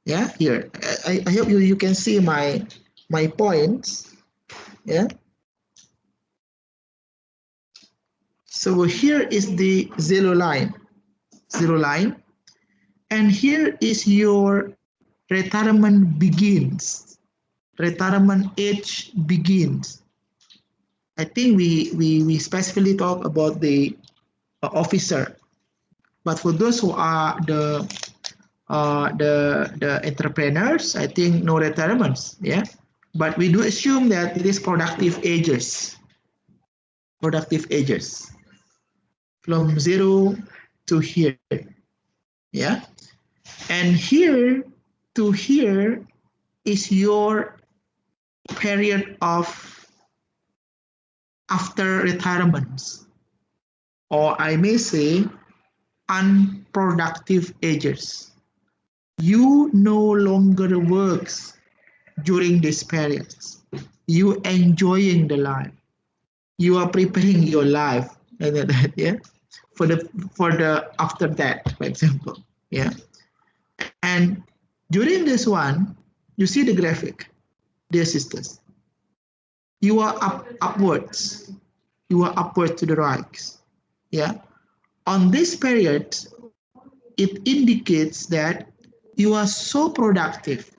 Yeah, here. I hope you can see my points. Yeah. So here is the zero line, and here is your retirement begins. Retirement age begins. I think we specifically talk about the officer, but for those who are the entrepreneurs, I think no retirements. Yeah, but we do assume that it is productive ages. Productive ages from 0 to here. Yeah, and here to here is your period of after retirements, or I may say unproductive ages. You no longer works during these periods. You enjoying the life. You are preparing your life, like that, yeah, for the after that, for example, yeah. And during this one, you see the graphic, dear sisters. You are upwards. You are upward to the right, yeah. On this period, it indicates that you are so productive.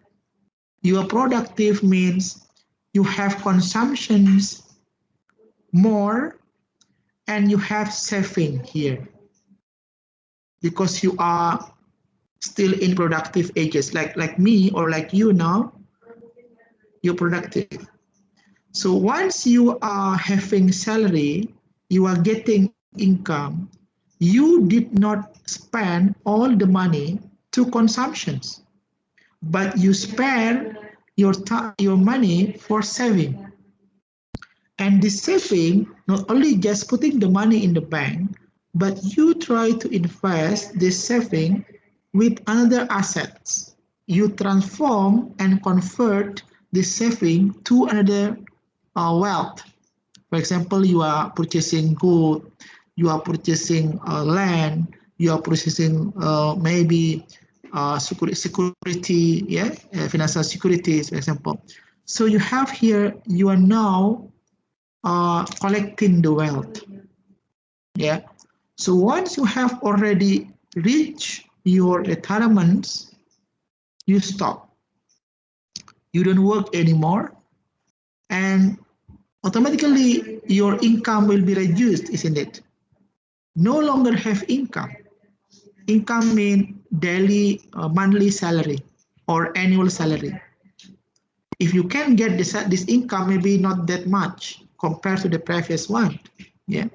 You are productive means you have consumptions more and you have saving here because you are still in productive ages, like me or like you now, you're productive. So once you are having salary, you are getting income, you did not spend all the money to consumptions, but you spend your money for saving. And the saving, not only just putting the money in the bank, but you try to invest this saving with another assets. You transform and convert the saving to another wealth. For example, you are purchasing gold, you are purchasing land, you are purchasing maybe security, yeah, financial securities, for example. So you have here, you are now collecting the wealth. Yeah. So once you have already reached your retirements, you stop. You don't work anymore, and automatically your income will be reduced, isn't it? No longer have income. Income means daily, monthly salary or annual salary. If you can get this income, maybe not that much compared to the previous one. Yeah.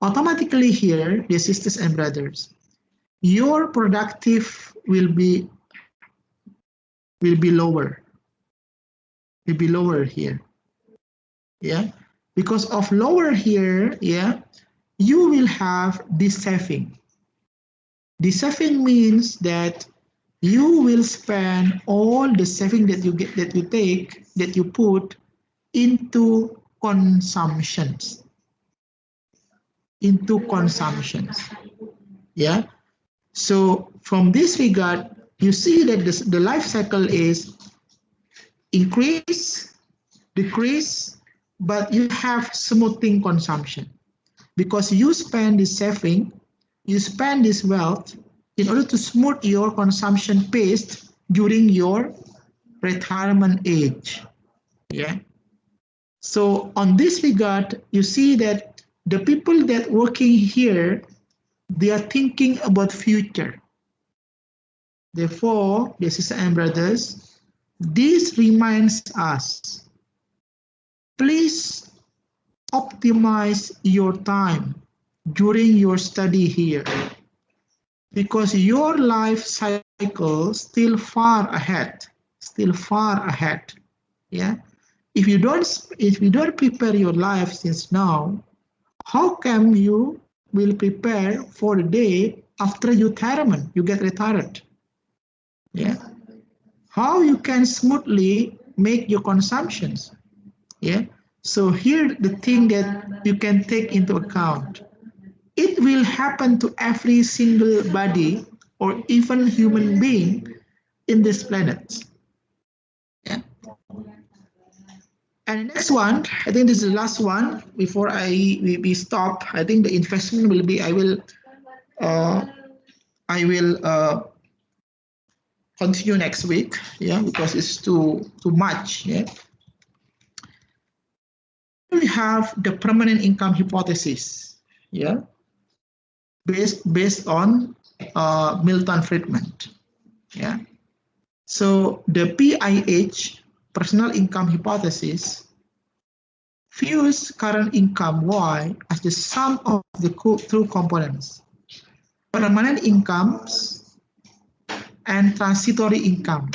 Automatically here, dear sisters and brothers, your productive will be lower. Will be lower here. Yeah. Because of lower here, yeah, you will have this saving. The saving means that you will spend all the saving that you get, that you take, that you put into consumptions. Into consumptions. Yeah. So from this regard, you see that the life cycle is increase, decrease, but you have smoothing consumption because you spend this saving, you spend this wealth in order to smooth your consumption pace during your retirement age. Yeah. So on this regard, you see that the people that working here, they are thinking about future. Therefore, dear sisters and brothers, this reminds us, please optimize your time during your study here, because your life cycle still far ahead, yeah. If you don't prepare your life since now, how come you will prepare for the day after you get retired? Yeah. How you can smoothly make your consumptions? Yeah. So here the thing that you can take into account. It will happen to every single body or even human being in this planet. Yeah. And the next one, I think this is the last one before we stop. I think the investment will be I will continue next week, yeah, because it's too much. Yeah. We have the permanent income hypothesis, yeah, based on Milton Friedman, yeah. So the PIH, personal income hypothesis, views current income Y as the sum of the two components. permanent incomes and transitory income.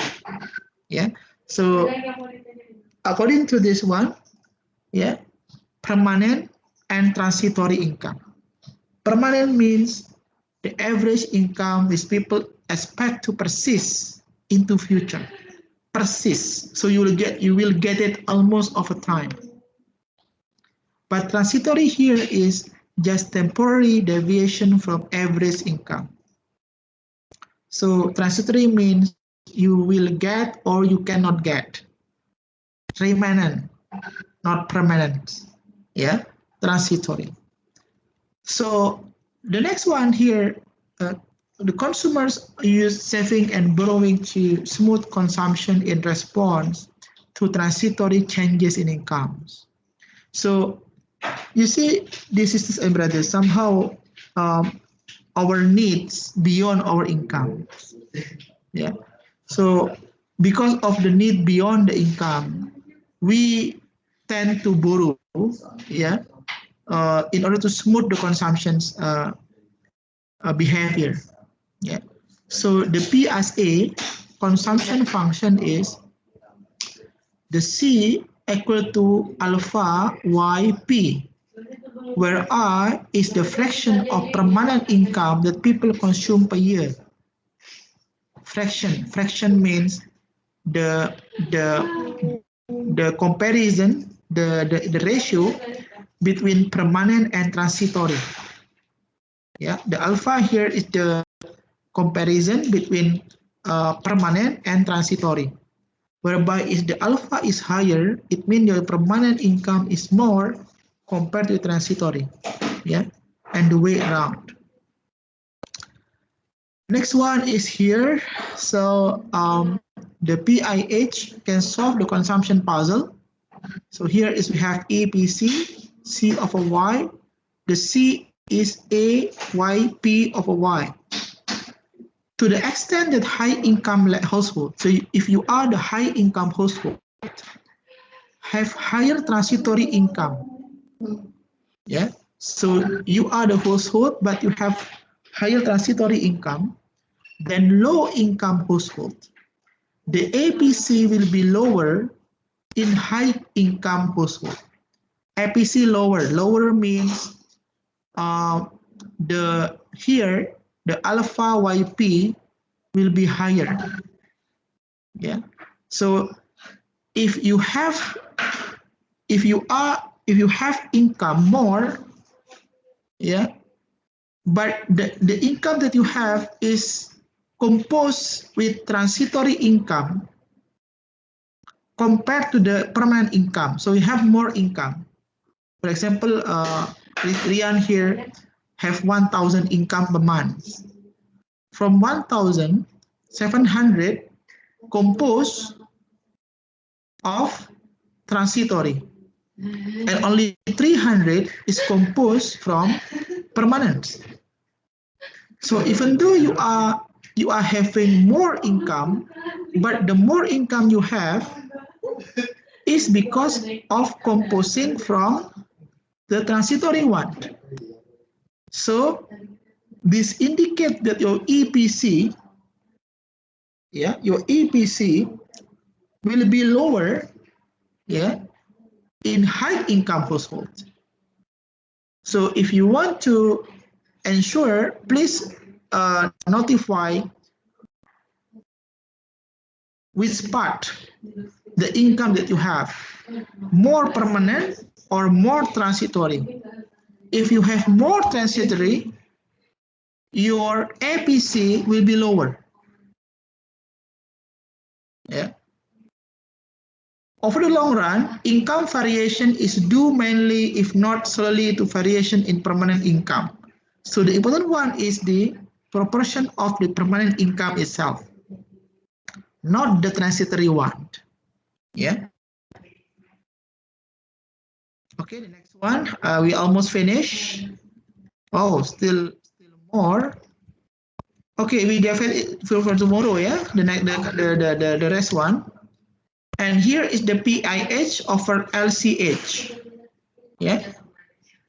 Yeah. So according to this one, yeah, permanent and transitory income. Permanent means the average income which people expect to persist into future. Persist. So you will get it almost over time. But transitory here is just temporary deviation from average income. So transitory means you will get or you cannot get. Remanent, not permanent. Yeah, transitory. So the next one here, the consumers use saving and borrowing to smooth consumption in response to transitory changes in incomes. So you see, this is and brothers, somehow our needs beyond our income. Yeah. So because of the need beyond the income, we tend to borrow, yeah, in order to smooth the consumption's behavior. Yeah. So the P as A consumption function is the C equal to alpha YP, where I is the fraction of permanent income that people consume per year. Fraction means the comparison, the ratio between permanent and transitory. Yeah, the alpha here is the comparison between permanent and transitory, whereby if the alpha is higher, it means your permanent income is more compared to transitory. Yeah, and the way around. Next one is here. So the PIH can solve the consumption puzzle. So here is we have APC, C of a Y. The C is A, Y, P of a Y. To the extent that high income household, so if you are the high income household, have higher transitory income. Yeah. So you are the household, but you have higher transitory income than low income household. The APC will be lower in high income household. APC lower means the alpha YP will be higher. Yeah. So if you have income more, yeah, but the income that you have is composed with transitory income compared to the permanent income. So you have more income. For example, Rian here have 1,000 income per month. From 1,700 composed of transitory, and only 300 is composed from permanent. So even though you are having more income, but the more income you have is because of composing from the transitory one. So this indicates that your EPC, yeah, your EPC will be lower, yeah, in high income household. So if you want to ensure, please notify which part the income that you have, more permanent or more transitory. If you have more transitory, your APC will be lower. Yeah. Over the long run, income variation is due mainly, if not solely, to variation in permanent income. So the important one is the proportion of the permanent income itself, not the transitory one. Yeah. Okay, the next one, we almost finished. Oh, still more. Okay, we definitely for tomorrow, yeah. The rest one. And here is the PIH over LCH. Yeah.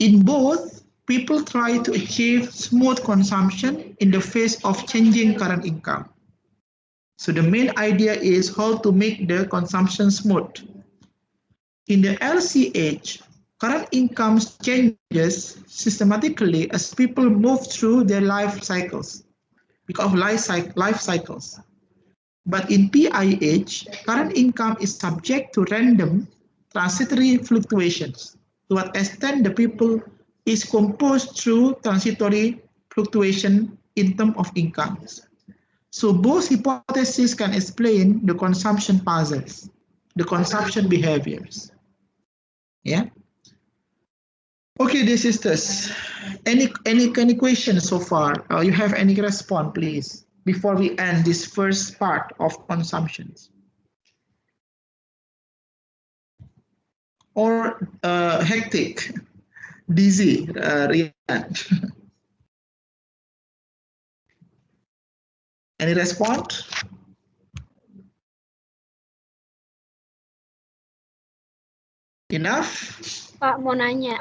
In both, people try to achieve smooth consumption in the face of changing current income. So the main idea is how to make the consumption smooth. In the LCH, current income changes systematically as people move through their life cycles, because of life cycles. But in PIH, current income is subject to random transitory fluctuations. To what extent the people is composed through transitory fluctuation in terms of incomes. So both hypotheses can explain the consumption puzzles, the consumption behaviors. Yeah. Okay, dear sisters. Any questions so far? You have any response, please, before we end this first part of consumptions? Or hectic, dizzy, Rian? Any response? Enough? Pak mau nanya.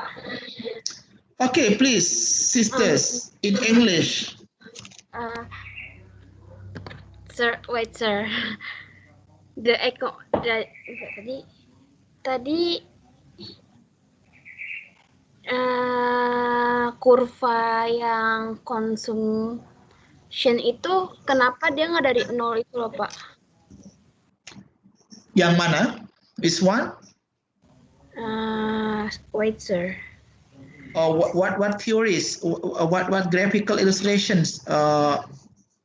Okay, please, sisters, in English. Sir, wait sir. Tadi kurva yang consumption itu kenapa dia nggak dari 0 itu loh Pak? Yang mana? This one? Wait sir. What theories? What graphical illustrations?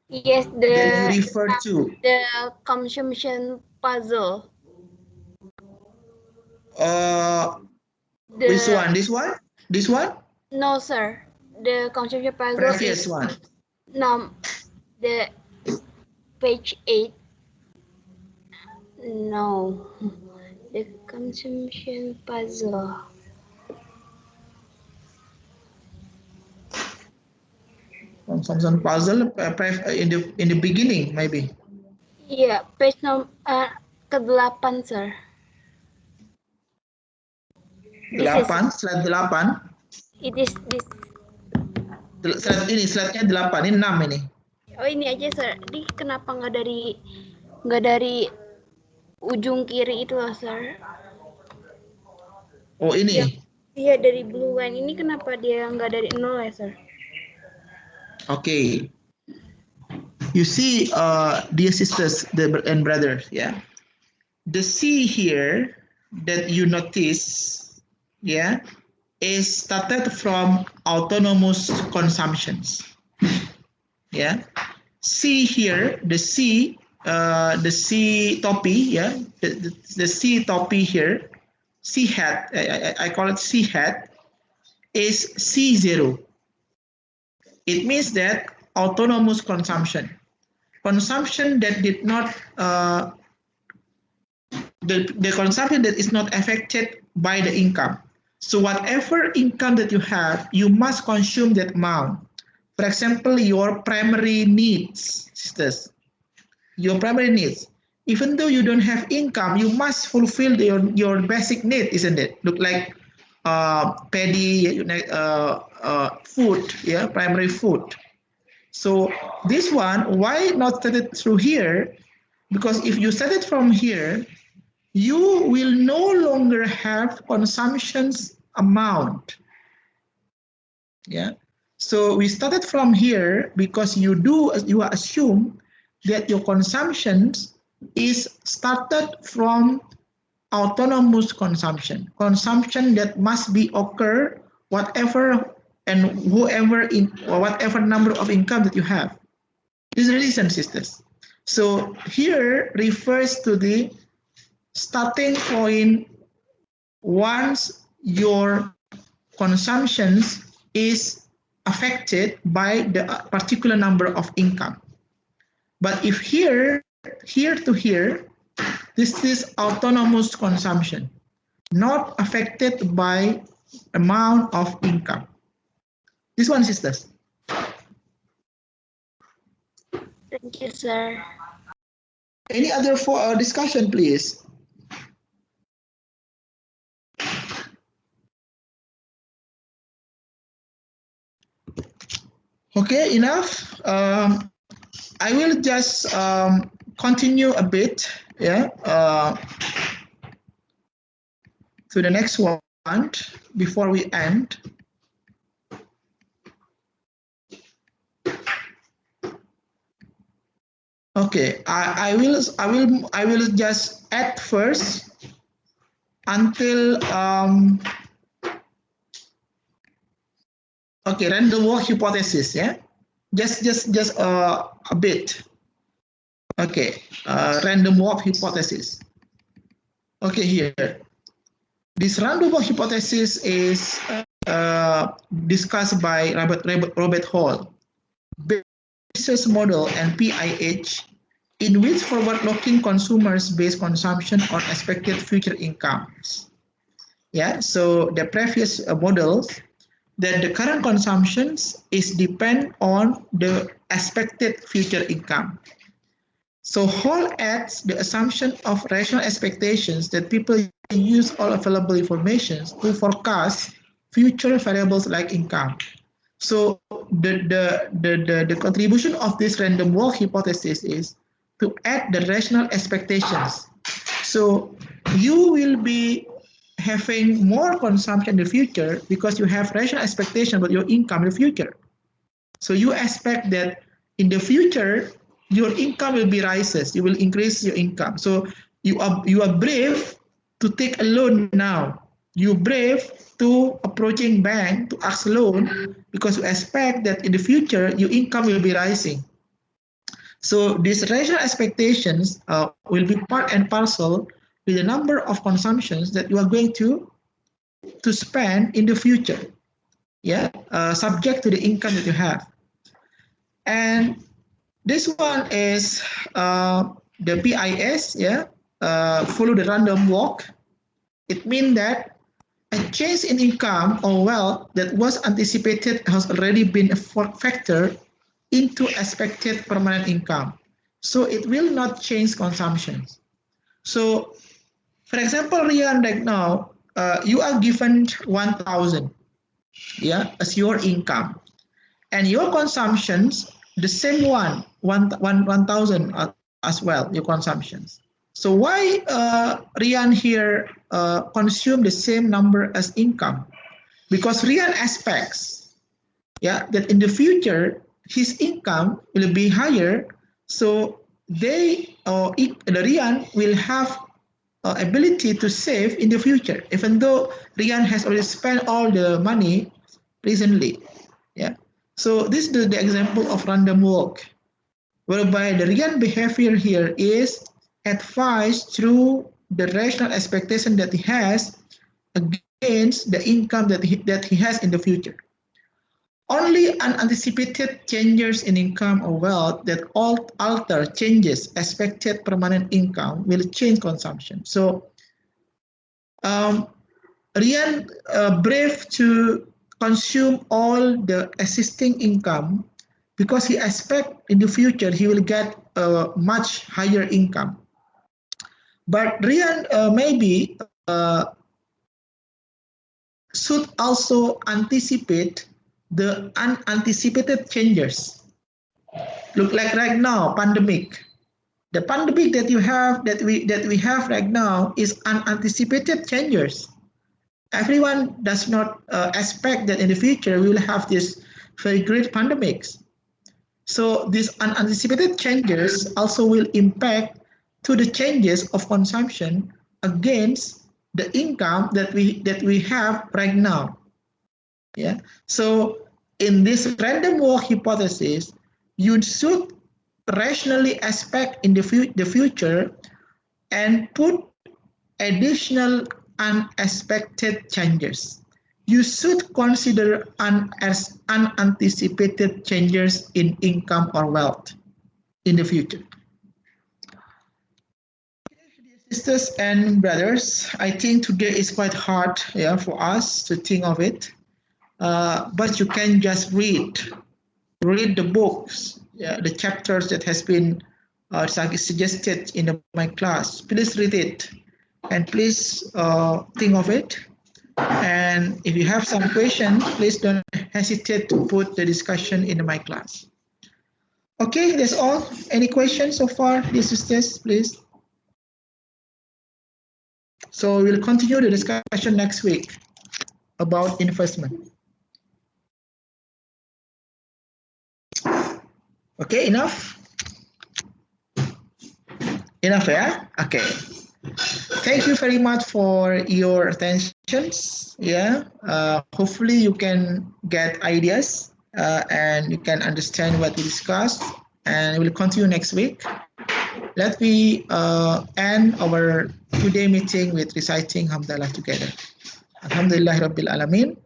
Yes, that you refer to? The consumption puzzle. Which one? This one? This one? No, sir. The consumption puzzle Previous is one. no, the page 8. No, the consumption puzzle. Consumption puzzle in the beginning maybe. Iya, page ke-8, sir. 8, slide 8. It is this. Slide ini, slide-nya 8, ini 6 ini. Oh ini aja sir. Ini kenapa nggak dari ujung kiri itu loh sir? Oh ini. Iya dari blue line ini kenapa dia nggak dari 0 ya sir? Okay. You see, dear sisters and brothers, yeah, the C here that you notice, yeah, is started from autonomous consumptions. Yeah, C here, the C topi, yeah, the C topi here, C hat, I call it C hat, is C0. It means that autonomous consumption that did not the consumption that is not affected by the income. So whatever income that you have, you must consume that amount. For example, your primary needs, sisters, your primary needs. Even though you don't have income, you must fulfill your basic need, isn't it? Look like paddy, food, yeah, primary food. So this one, why not started through here? Because if you start it from here, you will no longer have consumption's amount. Yeah. So we started from here because you assume that your consumption is started from autonomous consumption that must be occur whatever and whatever number of income that you have. This is reason, sisters. So here refers to the starting point once your consumptions is affected by the particular number of income. But if here to here, this is autonomous consumption, not affected by amount of income. This one, sisters. Thank you, sir. Any other discussion, please? Okay, enough. I will just continue a bit, yeah, to the next one before we end. Okay, I will just add first until okay, random walk hypothesis, yeah, just a bit. Okay, random walk hypothesis. Okay, here. This random walk hypothesis is discussed by Robert Hall, business model and PIH, in which forward-looking consumers-based consumption on expected future incomes. Yeah, so the previous models that the current consumptions is depend on the expected future income. So Hall adds the assumption of rational expectations that people use all available information to forecast future variables like income. So the contribution of this random walk hypothesis is to add the rational expectations. So you will be having more consumption in the future because you have rational expectation about your income in the future. So you expect that in the future your income will be rises, you will increase your income. So you are brave to take a loan now. You brave to approaching bank to ask loan because you expect that in the future your income will be rising. So these rational expectations will be part and parcel with the number of consumptions that you are going to spend in the future. Yeah, subject to the income that you have. And this one is the PIS, yeah, follow the random walk. It means that a change in income or wealth that was anticipated has already been a factor into expected permanent income. So it will not change consumption. So, for example, Rian, right now, you are given 1,000, yeah, as your income, and your consumptions the same 1,000 as well, your consumptions. So why Rian here consume the same number as income? Because Rian expects, yeah, that in the future his income will be higher, so the Rian will have ability to save in the future, even though Rian has already spent all the money recently. Yeah. So this is the example of random walk, whereby the Rian behavior here is advised through the rational expectation that he has against the income that he has in the future. Only unanticipated changes in income or wealth that alter changes expected permanent income will change consumption. So Rian brave to consume all the existing income because he expect in the future he will get a much higher income. But Rian maybe should also anticipate the unanticipated changes. Look like right now, pandemic. The pandemic that you have that we have right now is unanticipated changes. Everyone does not expect that in the future we will have this very great pandemics. So these unanticipated changes also will impact to the changes of consumption against the income that we have right now. Yeah. So in this random walk hypothesis, you should rationally expect in the future and put additional unexpected changes. You should consider unanticipated changes in income or wealth in the future. Sisters and brothers, I think today is quite hard, yeah, for us to think of it, but you can just read the books, yeah, the chapters that has been suggested in my class. Please read it and please think of it. And if you have some questions, please don't hesitate to put the discussion in my class. Okay, that's all. Any questions so far, dear sisters, please? So we'll continue the discussion next week about investment. Okay, enough? Enough, yeah? Okay. Thank you very much for your attentions. Yeah, hopefully you can get ideas and you can understand what we discussed, and we'll continue next week. Let me end our today meeting with reciting Hamdalah together. Alhamdulillah Rabbil Alamin.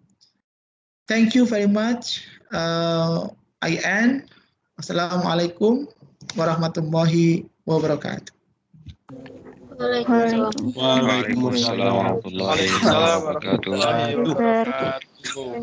Thank you very much. I end. Assalamualaikum warahmatullahi wabarakatuh. Waalaikumsalam. Waalaikumsalam Waalaikumsalam warahmatullahi Waalaikumsalam wabarakatuh. warahmatullahi wabarakatuh.